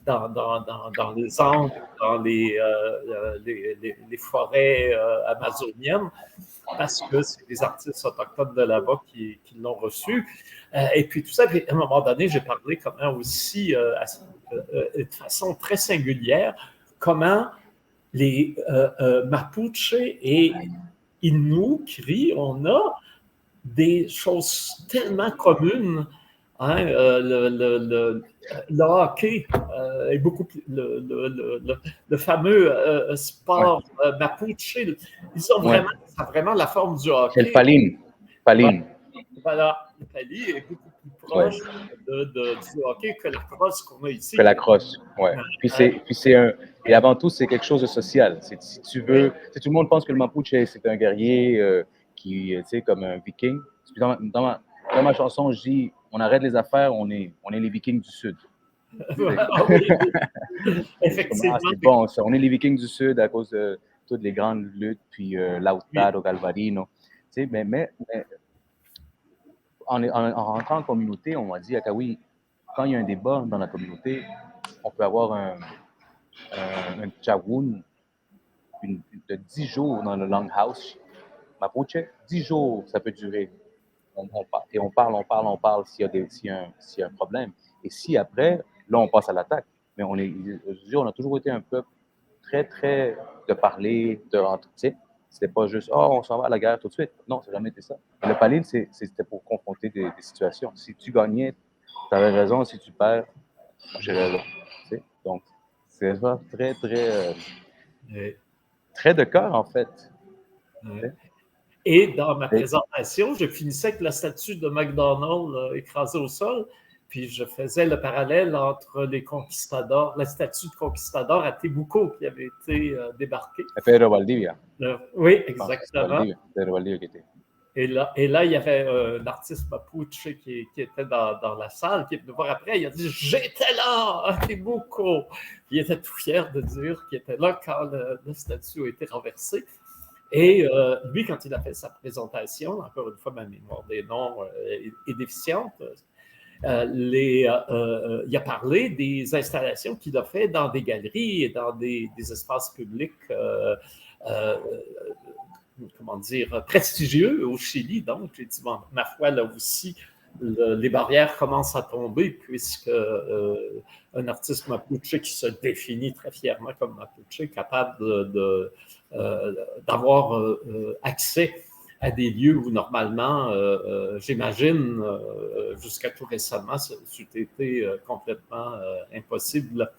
dans les Andes, dans les forêts amazoniennes, parce que c'est des artistes autochtones de là-bas qui l'ont reçu. Et puis tout ça, puis à un moment donné, j'ai parlé comment aussi, de façon très singulière, comment les Mapuche et Innu, Cri, on a des choses tellement communes. Hein, le hockey est beaucoup plus. Le fameux sport Mapuche, ils ont vraiment, ça a vraiment la forme du hockey. C'est le paline. Paline. Voilà, le pali est beaucoup plus proche du hockey que la crosse qu'on a ici. Que la crosse, ouais. Puis c'est et avant tout, c'est quelque chose de social. Si tu veux, si tout le monde pense que le Mapuche, c'est un guerrier qui, tu sais, comme un viking. Dans ma chanson, je dis, on arrête les affaires, on est les Vikings du Sud. Effectivement. C'est bon, ça. On est les Vikings du Sud à cause de toutes les grandes luttes, puis Lautaro, Galvarino. Tu sais, mais en rentrant en communauté, on m'a dit, oui, quand il y a un débat dans la communauté, on peut avoir un tchawoun de 10 jours dans le Longhouse. Mapuche, 10 jours, ça peut durer. On parle s'il y a un problème. Et si après, là, on passe à l'attaque. Mais on a toujours été un peuple très, très de parler, de rentrer. C'était pas juste, on s'en va à la guerre tout de suite. Non, ça n'a jamais été ça. Le paline, c'était pour confronter des situations. Si tu gagnais, tu avais raison. Si tu perds, j'ai raison. T'sais? Donc, c'est ça, très, très, très de cœur, en fait. Et dans ma présentation, je finissais avec la statue de McDonald écrasée au sol, puis je faisais le parallèle entre les conquistadors, la statue de conquistador à Temuco qui avait été débarquée. Pedro Valdivia. Oui, exactement. Pedro Valdivia qui était. Et là, il y avait un artiste mapuche qui était dans la salle, qui est venu voir après. Il a dit « J'étais là à Temuco ». Il était tout fier de dire qu'il était là quand la statue a été renversée. Et lui, quand il a fait sa présentation, encore une fois, ma mémoire des noms est déficiente, il a parlé des installations qu'il a fait dans des galeries et dans des espaces publics comment dire, prestigieux au Chili. Donc, j'ai dit, bon, ma foi, là aussi, les barrières commencent à tomber puisque un artiste mapuche qui se définit très fièrement comme mapuche, capable d'avoir accès à des lieux où normalement, j'imagine, jusqu'à tout récemment, c'était complètement impossible.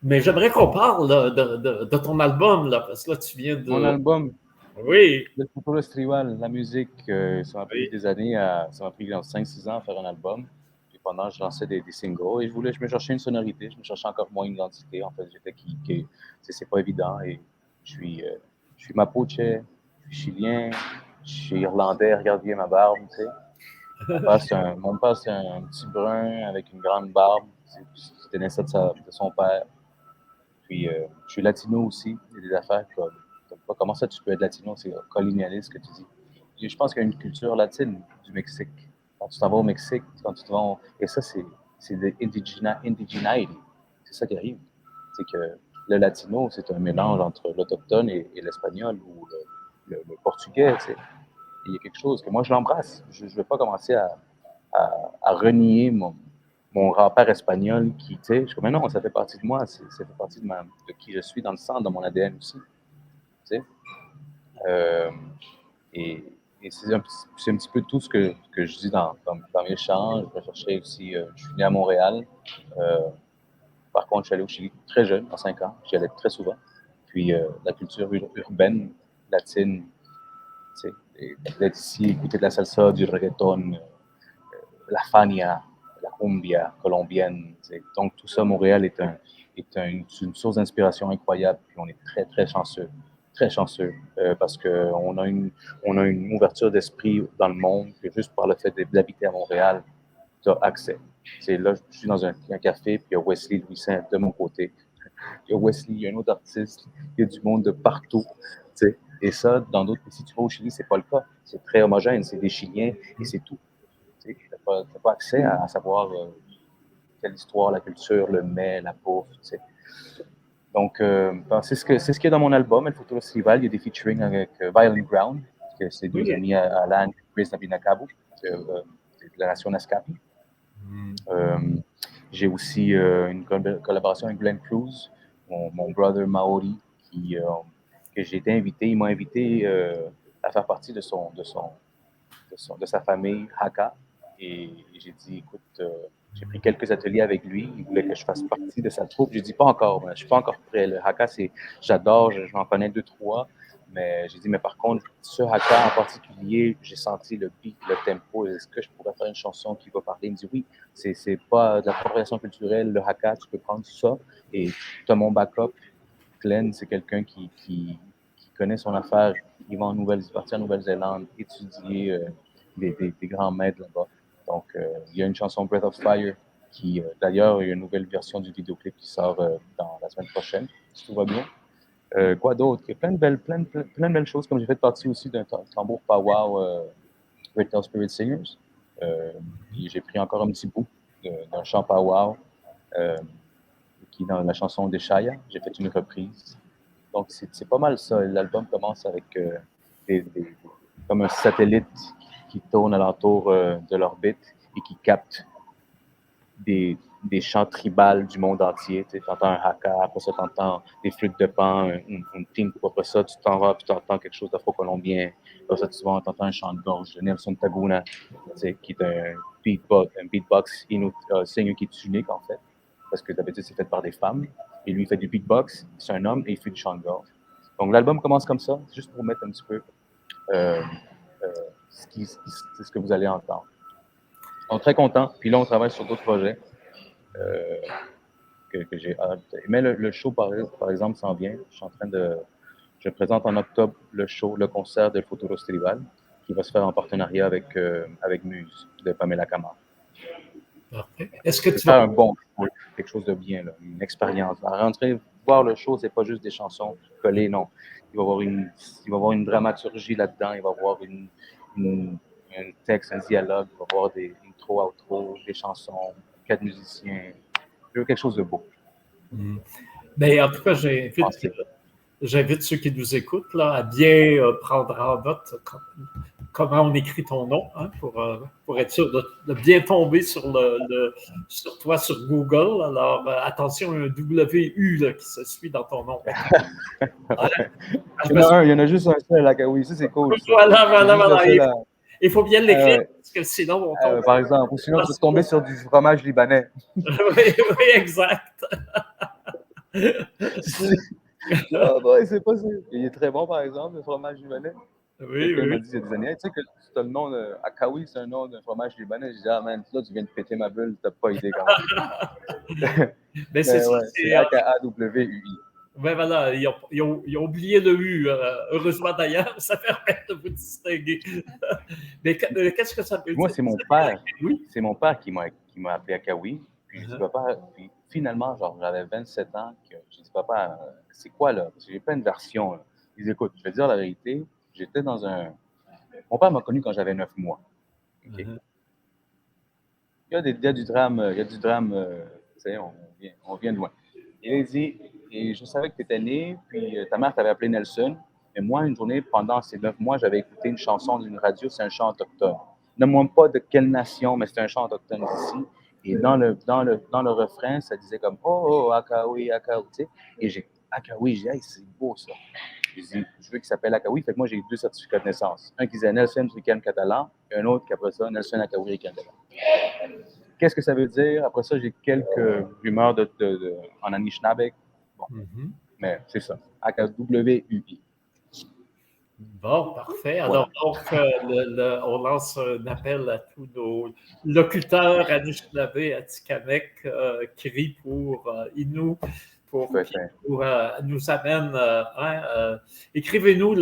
Mais j'aimerais qu'on parle de ton album, là, parce que là, tu viens de... Mon album? Oui. Le Futuro Estrival, la musique, ça m'a pris des années, ça m'a pris 5-6 ans à faire un album. Puis pendant, je lançais des singles et je me cherchais une sonorité, je me cherchais encore moins une identité. En fait, j'étais qui c'est pas évident. Et je suis mapuche, je suis chilien, je suis irlandais, regarde bien ma barbe, tu sais. Mon père, c'est un petit brun avec une grande barbe. C'était né ça de son père. Puis, je suis latino aussi. Il y a des affaires comme comment ça tu peux être latino, c'est colonialiste que tu dis. Et je pense qu'il y a une culture latine du Mexique. Quand tu t'en vas au Mexique, et ça, c'est de indigeneity. C'est ça qui arrive. C'est que le latino, c'est un mélange entre l'autochtone et l'espagnol ou le portugais. Tu sais. Il y a quelque chose que moi, je l'embrasse. Je ne vais pas commencer à renier mon grand-père espagnol qui, tu sais, je suis comme, mais non, ça fait partie de moi, ça fait partie de qui je suis dans le sang, dans mon ADN aussi. Tu sais? Et Et c'est un petit peu tout ce que je dis dans mes échanges. Je cherchais aussi, je suis né à Montréal. Par contre, je suis allé au Chili très jeune, à 5 ans. J'y allais très souvent. Puis la culture urbaine, latine, tu sais, d'être ici, écouter de la salsa, du reggaeton, la fania, la cumbia colombienne. Tu sais. Donc tout ça, Montréal est une source d'inspiration incroyable. Puis on est très, très chanceux, parce qu'on a une ouverture d'esprit dans le monde que juste par le fait d'habiter à Montréal, tu as accès. C'est là, je suis dans un café, puis il y a Wesley Louis Saint de mon côté. Il y a Wesley, il y a un autre artiste, il y a du monde de partout. Tu sais. Et ça, dans d'autres, si tu vas au Chili, c'est pas le cas. C'est très homogène, c'est des Chiliens et c'est tout. Tu n'as pas accès à savoir quelle histoire, la culture, le mets, la bouffe. Tu sais. Donc, c'est ce qu'il y a dans mon album, El Futuro Festival. Il y a des featuring avec Violent Ground, que c'est deux amis à Alan et Chris Nabinakabu, de la nation Naskapi. J'ai aussi une collaboration avec Glenn Cruz, mon brother Maori, que j'ai été invité. Il m'a invité à faire partie de sa famille Haka. Et j'ai dit, écoute, j'ai pris quelques ateliers avec lui. Il voulait que je fasse partie de sa troupe. J'ai dit, pas encore, je ne suis pas encore prêt. Le Haka, j'adore, j'en connais 2-3. Mais j'ai dit, mais par contre, ce Haka en particulier, j'ai senti le beat, le tempo. Est-ce que je pourrais faire une chanson qui va parler? Il me dit, oui, c'est pas de l'appropriation culturelle. Le Haka, tu peux prendre ça. Et tu as mon backup. Glenn, c'est quelqu'un qui connaît son affaire. Il va partir en Nouvelle-Zélande, étudier des grands maîtres là-bas. Donc, il y a une chanson Breath of Fire qui, d'ailleurs, il y a une nouvelle version du vidéoclip qui sort dans la semaine prochaine, si tout va bien. Quoi d'autre? Il y a plein de belles choses, comme j'ai fait partie aussi d'un tambour powwow Great Tale Spirit Singers. J'ai pris encore un petit bout d'un chant powwow qui est dans la chanson des Shaya. J'ai fait une reprise. Donc, c'est pas mal ça. L'album commence avec comme un satellite qui tourne alentour de l'orbite et qui capte des chants tribales du monde entier. Tu entends un haka, après ça, tu entends des flûtes de pan, un timbre, après ça, tu t'en vas, puis tu entends quelque chose d'afro-colombien. Après ça, tu vas entendre un chant de gorge de Nelson Taguna, qui est un beatbox signe qui est unique, en fait, parce que d'habitude, c'est fait par des femmes. Et lui, il fait du beatbox, c'est un homme, et il fait du chant de gorge. Donc, l'album commence comme ça, juste pour mettre un petit peu c'est ce que vous allez entendre. On est très content. Puis là, on travaille sur d'autres projets que j'ai hâte. Mais le show, par exemple, s'en vient. Je présente en octobre le concert de Futuro Festival, qui va se faire en partenariat avec Muse, de Pamela Camara. Parfait. Est-ce que tu vas faire un bon show, quelque chose de bien, là, une expérience. À rentrer, voir le show, c'est pas juste des chansons collées, non. Il va y avoir une dramaturgie là-dedans, il va y avoir un texte, un dialogue, il va y avoir des intro, outro, des chansons, 4 musiciens. Je veux quelque chose de beau. Mais en tout cas, j'invite ceux qui nous écoutent là, à bien prendre en note comment on écrit ton nom, hein, pour être sûr de bien tomber sur toi sur Google. Alors, attention, il y a un WU là, qui se suit dans ton nom. Il y en a juste un seul, là. Oui, ça, c'est cool. Ça. Voilà. Il faut bien l'écrire, parce que sinon, on tombe. Par exemple, ou sinon, tu peux tomber sur du fromage libanais. oui, exact. C'est possible. Il est très bon, par exemple, le fromage libanais. Oui. Il m'a dit il y a des années, tu sais que tu as le nom de Akawi, c'est un nom d'un fromage libanais. J'ai dit, ah man, là, tu viens de péter ma bulle, t'as pas idée comment. Mais c'est AKAWUI. Ben voilà, ils ont oublié le U. Heureusement d'ailleurs, ça permet de vous distinguer. Mais qu'est-ce que ça veut dire? Moi, c'est mon père. Oui? C'est mon père qui m'a appelé Akawi. Puis j'ai dit, papa, puis finalement, genre, j'avais 27 ans, que j'ai dit, papa, c'est quoi là? Parce que j'ai plein de versions. Là. Il dit, écoute, je vais te dire la vérité, j'étais dans un. Mon père m'a connu quand j'avais 9 mois. Okay? Il y a du drame, tu sais, on vient de loin. Il a dit, et je savais que tu étais né, puis ta mère t'avait appelé Nelson, mais moi, une journée, pendant ces 9 mois, j'avais écouté une chanson d'une radio, c'est un chant autochtone. Ne me pas de quelle nation, mais c'est un chant autochtone d'ici. Et dans le refrain, ça disait comme « Oh, Akawi, Akawi », tu sais. Et j'ai « Akawi », j'ai dit « Hey, c'est beau ça ». Je dis, je veux qu'il s'appelle Akawi. Fait que moi, j'ai 2 certificats de naissance. Un qui disait Nelson Rican Catalan et un autre qui, après ça, Nelson Akawi Rican Catalan. Qu'est-ce que ça veut dire? Après ça, j'ai quelques rumeurs en Anishinaabe. Bon. Mais c'est ça. AKWUI. Bon, parfait. Alors, donc, on lance un appel à tous nos locuteurs Anishinaabe, Atikamekw, Cri pour Innu, pour nous amène. Écrivez-nous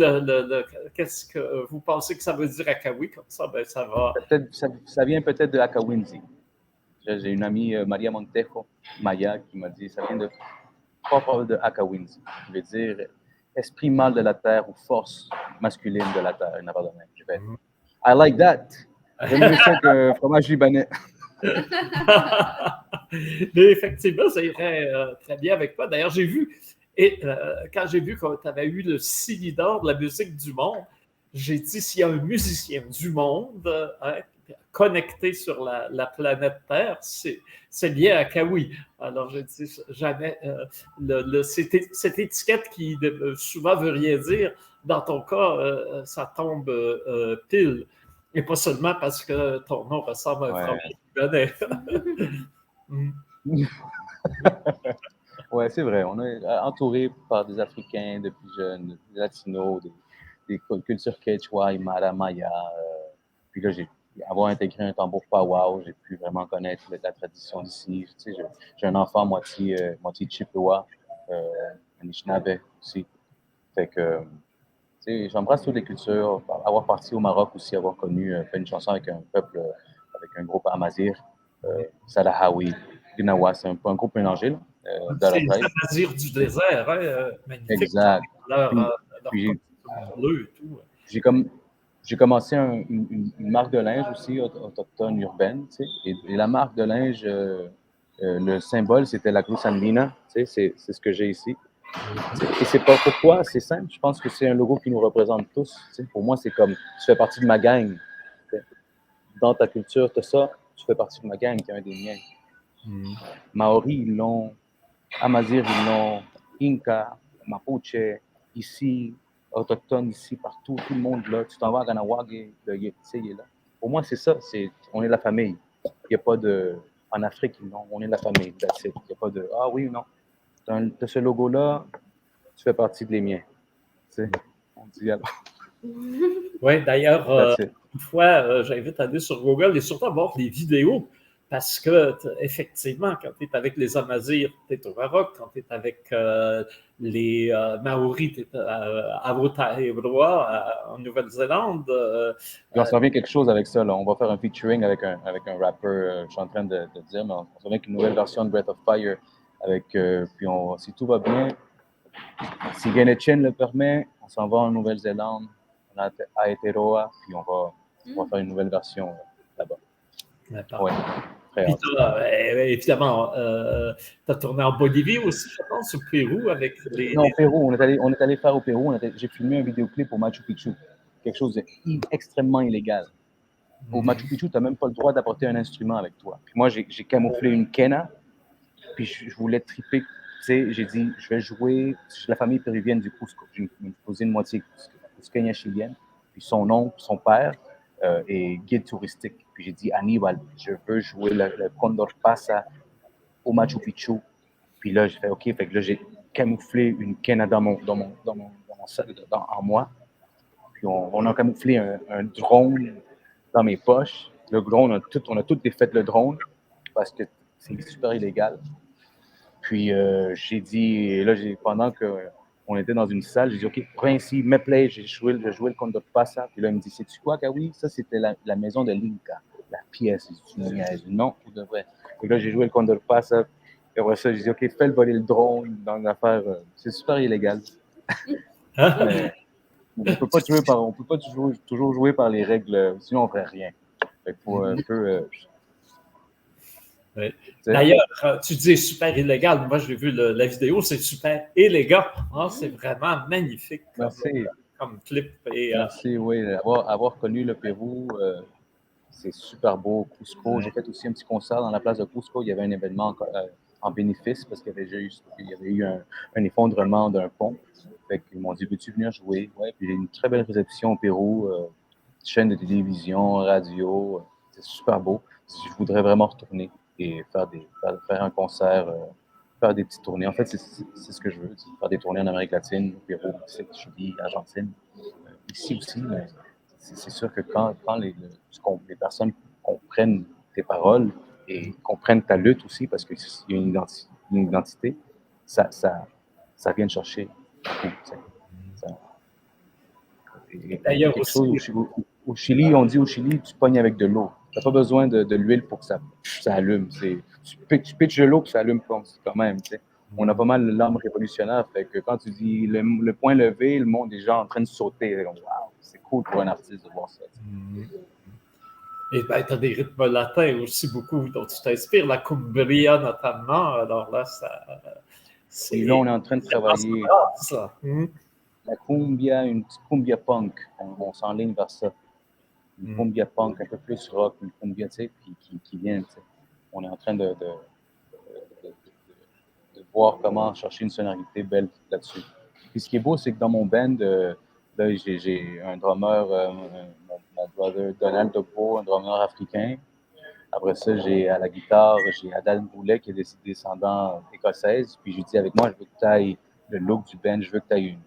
qu'est-ce que vous pensez que ça veut dire Akawi, comme ça, ben, ça va. Ça vient peut-être de Akawinzi. J'ai une amie, Maria Montejo, Maya, qui m'a dit, ça vient de Akawinzi, qui veut dire esprit mâle de la terre ou force masculine de la terre. Je vais, I like that. J'aime mieux ça qu'un fromage libanais. Mais effectivement, ça irait très bien avec toi. D'ailleurs, j'ai vu, quand j'ai vu que tu avais eu le Silidor de la musique du monde, j'ai dit, s'il y a un musicien du monde connecté sur la planète Terre, c'est lié à Akawi. Alors, j'ai dit, jamais, cette étiquette qui souvent veut rien dire, dans ton cas, ça tombe pile. Et pas seulement parce que ton nom ressemble à un fromage libanais. Oui, c'est vrai. On est entouré par des Africains depuis jeunes, des Latinos, des cultures quechua, Aymara, Maya. Puis là, avoir intégré un tambour powwow, j'ai pu vraiment connaître la tradition d'ici. Tu sais, j'ai un enfant moitié Chippewa, Anishinaabe aussi. Fait que, tu sais, j'embrasse toutes les cultures. Avoir parti au Maroc aussi, avoir fait une chanson avec un peuple, avec un groupe Amazir, Salahawi, Gnawa, c'est un groupe mélangé. Là. C'est les Amazirs du désert, hein? Magnifique. Exact. J'ai commencé une marque de linge aussi, autochtone, urbaine, tu sais, et la marque de linge, le symbole, c'était la Cruz Andina, tu sais, c'est ce que j'ai ici. Et c'est pas pourquoi, c'est simple, je pense que c'est un logo qui nous représente tous, tu sais. Pour moi, c'est comme, tu fais partie de ma gang. Tu sais. Dans ta culture, tu as ça, tu fais partie de ma gang, tu es un des miens. Maori, ils l'ont, Amazir, ils l'ont, Inca, Mapuche, ici, autochtones ici, partout, tout le monde là. Tu t'en vas à Ganawag, il est là. Pour moi, c'est ça, on est la famille. Il n'y a pas de. En Afrique, non, on est la famille. Il n'y a pas de. Ah oui, non. Tu as ce logo-là, tu fais partie de les miens. Tu sais, on dit alors. Oui, d'ailleurs, une fois, j'invite à aller sur Google et surtout à voir les vidéos. Parce que, effectivement, quand tu es avec les Amazirs, tu es au Maroc. Quand tu es avec les Maoris, tu es à Aotearoa, en Nouvelle-Zélande. On s'en vient quelque chose avec ça. Là. On va faire un featuring avec un rappeur, je suis en train de dire, mais on s'en vient avec une nouvelle version de Breath of Fire. Puis si tout va bien, si Genetchen le permet, on s'en va en Nouvelle-Zélande, on a à Aotearoa, puis on va faire une nouvelle version là-bas. Ouais. Puis évidemment, tu as tourné en Bolivie aussi, je pense, au Pérou avec les. Non, au Pérou, on est allé faire au Pérou. J'ai filmé un vidéoclip au Machu Picchu. Quelque chose d'extrêmement illégal. Au Machu Picchu, tu n'as même pas le droit d'apporter un instrument avec toi. Puis moi, j'ai camouflé une quena, puis je voulais triper. Tu sais, j'ai dit, je vais jouer. Je suis la famille péruvienne du Cusco. J'ai une cousine moitié cusqueña chilienne. Puis son oncle, son père, est guide touristique. Puis j'ai dit, Aníbal, je veux jouer le Condor Pasa au Machu Picchu. Puis là, j'ai fait OK. Fait que là, j'ai camouflé une quena en moi. Puis on a camouflé un drone dans mes poches. Le drone, on a tout défait le drone parce que c'est super illégal. Puis j'ai dit, là, pendant qu'on était dans une salle, j'ai dit OK, viens ici, mets play, j'ai joué le Condor Pasa. Puis là, il me dit, sais-tu quoi, Kawi? Ça, c'était la maison de l'Inca, la pièce. Non, pour de vrai. Et là, j'ai joué le Condor Pasa. Et après ça, j'ai dit, OK, fais voler le drone dans une affaire. C'est super illégal. Mais on ne peut pas toujours jouer par les règles, sinon on ne ferait rien. Fait qu'il faut un peu. Oui. D'ailleurs, tu dis super illégal. Moi, j'ai vu la vidéo, c'est super élégant. Hein? C'est vraiment magnifique comme clip. Merci, oui. Avoir connu le Pérou, C'est super beau. Cusco, j'ai fait aussi un petit concert dans la place de Cusco. Il y avait un événement en bénéfice parce qu'il y avait eu un effondrement d'un pont. Fait qu'ils m'ont dit, veux-tu venir jouer? Ouais, puis il y a une très belle réception au Pérou, chaîne de télévision, radio. C'est super beau. Je voudrais vraiment retourner et faire un concert, faire des petites tournées. En fait, c'est ce que je veux, faire des tournées en Amérique latine, au Pérou, Mexique, Chili, Argentine, ici aussi. Mais c'est sûr que quand les personnes comprennent tes paroles et comprennent ta lutte aussi, parce qu'il y a une identité, ça vient te chercher. D'ailleurs Quelque aussi, chose au Chili, on dit au Chili, tu pognes avec de l'eau. Tu n'as pas besoin de l'huile pour que ça allume. Tu pitches de l'eau et ça allume quand même. Tu sais. On a pas mal l'âme révolutionnaire. Fait que quand tu dis le point levé, le monde est déjà en train de sauter. Wow, c'est cool pour un artiste de voir ça. Et ben, tu as des rythmes latins aussi beaucoup dont tu t'inspires, la cumbia notamment. Alors là, c'est. Et là, on est en train de travailler la cumbia, une petite cumbia punk. On s'enligne vers ça. Une cumbia punk un peu plus rock, une cumbia, tu sais, qui vient. Tu sais. On est en train de voir comment chercher une sonorité belle là-dessus. Puis ce qui est beau, c'est que dans mon band, là, j'ai un drummer, mon brother Donald Dogbo, un drummer africain. Après ça, j'ai à la guitare, j'ai Adal Boulet qui est descendant écossaise. Puis je lui dis avec moi, je veux que tu ailles le look du band, je veux que tu ailles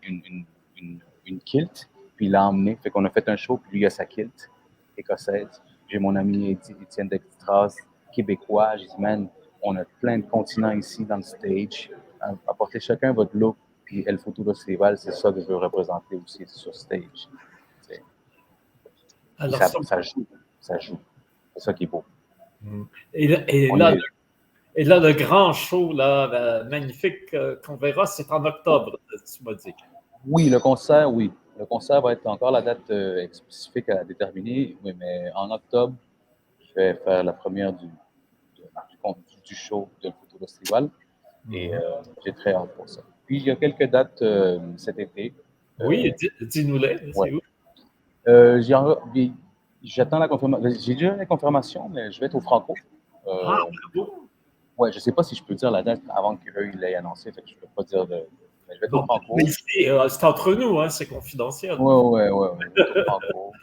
une kilt. Puis il l'a emmené. Fait qu'on a fait un show, puis lui, il a sa kilt écossaise. J'ai mon ami Étienne Dextras, québécois. J'ai dit, man, on a plein de continents ici dans le stage. Apportez chacun votre look. Puis El Futuro Festival, c'est ça que je veux représenter aussi sur stage. Alors, ça joue. Ça joue. C'est ça qui est beau. Et là, le grand show là, magnifique qu'on verra, c'est en octobre, tu m'as dit. Oui, le concert, oui. Le concert va être encore la date spécifique à déterminer, oui, mais en octobre, je vais faire la première du show de Futuro Festival et j'ai très hâte pour ça. Puis il y a quelques dates cet été. Oui, dis-nous-les. Ouais. J'attends la confirmation. J'ai déjà la confirmation, mais je vais être au Franco. Bravo! Ouais, je ne sais pas si je peux dire la date avant qu'eux l'aient annoncé, fait que je ne peux pas dire de. Mais je vais être au Franco. C'est entre nous, hein, c'est confidentiel. Ouais. Je vais être au Franco.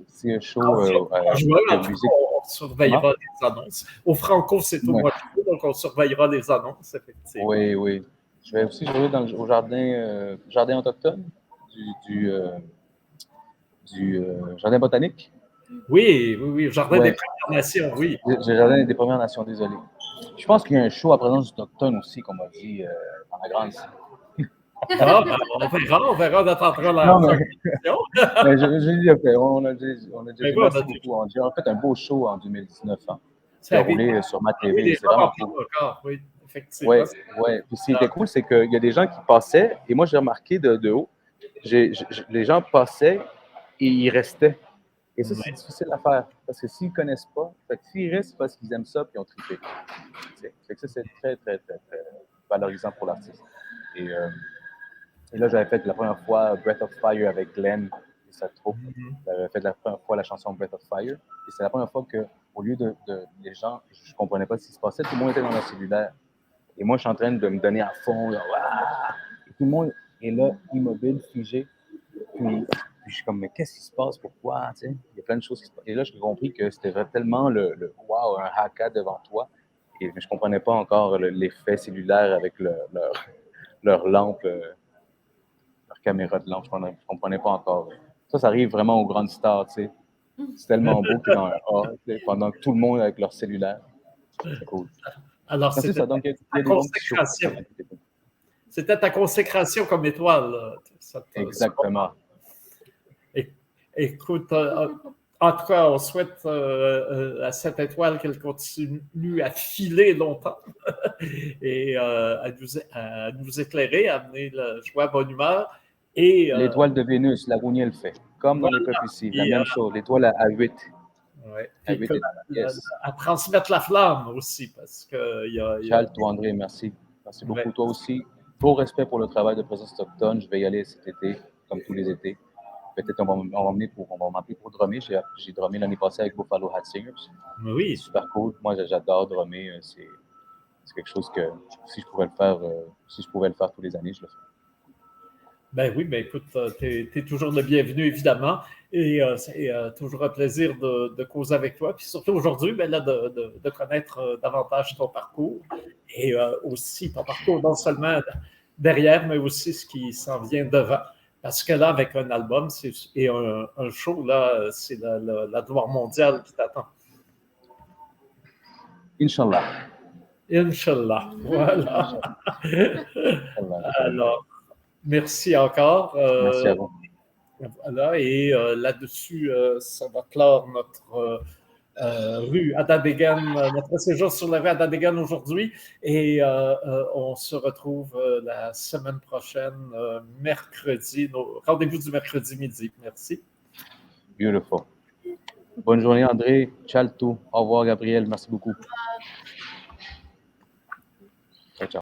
C'est un show de musique. On surveillera les annonces. Au Franco, c'est au mois de juin, donc on surveillera les annonces, effectivement. Oui. Je vais aussi jouer au jardin autochtone du jardin botanique. Oui, Jardin des Premières Nations, oui. Jardin des Premières Nations, désolé. Je pense qu'il y a un show à présence autochtone aussi, qu'on m'a dit dans la grande salle. On verra, on attendra la question. J'ai dit, okay, on a déjà merci beaucoup. On a fait un beau show en 2019. Hein, qui a roulé sur ma TV. C'est vraiment cool. Oui, effectivement. Oui. Puis ce qui était cool, c'est qu'il y a des gens qui passaient, et moi j'ai remarqué de haut, les gens passaient et ils restaient. Et ça, c'est difficile à faire. Parce que s'ils ne connaissent pas, s'ils restent, c'est parce qu'ils aiment ça et ils ont trippé. Fait que ça, c'est très, très, très, très valorisant pour l'artiste. Et là, j'avais fait la première fois Breath of Fire avec Glenn et sa troupe. J'avais fait la première fois la chanson Breath of Fire. Et c'est la première fois qu'au lieu les gens, je ne comprenais pas ce qui se passait, tout le monde était dans leur cellulaire. Et moi, je suis en train de me donner à fond. Là, et tout le monde est là, immobile, figé. Puis je suis comme, mais qu'est-ce qui se passe? Pourquoi? Tu sais, il y a plein de choses qui se passent. Et là, j'ai compris que c'était tellement le wow, un haka devant toi. Et je ne comprenais pas encore l'effet cellulaire avec leur lampe, leur caméra de lampe. Je ne comprenais pas encore. Ça arrive vraiment aux grandes stars. Tu sais. C'est tellement beau que dans un A, pendant que tout le monde avec leur cellulaire. C'est cool. Alors, c'était ça. Donc, ta consécration. C'était ta consécration comme étoile. Exactement. Écoute, en tout cas, on souhaite à cette étoile qu'elle continue à filer longtemps et à nous éclairer, à amener la joie, bonne humeur. L'étoile de Vénus, la Rounier le fait. Comme dans les prophéties, la même chose. L'étoile à 8. À transmettre la flamme aussi, parce que Charles, toi, André, merci. Merci beaucoup. Toi aussi. Beau respect pour le travail de Présence autochtone. Je vais y aller cet été, comme tous les étés. peut-être on va m'appeler pour drummer. J'ai drummé l'année passée avec Buffalo Hat Singers. Oui. C'est super cool. Moi, j'adore drummer. C'est quelque chose que si je pouvais le faire tous les années, je le ferais. Ben oui, ben écoute, tu es toujours le bienvenu, évidemment. Et c'est toujours un plaisir de causer avec toi. Puis surtout aujourd'hui, ben là, de connaître davantage ton parcours. Et aussi ton parcours, non seulement derrière, mais aussi ce qui s'en vient devant. Parce que là, avec un album et un show, là, c'est la gloire mondiale qui t'attend. Inch'Allah. Inch'Allah. Voilà. Alors, merci encore. Merci à vous. Voilà, et là-dessus, ça va clore notre rue Adadégan, notre séjour sur la rue Adadégan aujourd'hui. Et on se retrouve la semaine prochaine, mercredi, rendez-vous du mercredi midi. Merci. Beautiful. Bonne journée, André. Ciao tout. Au revoir, Gabriel. Merci beaucoup.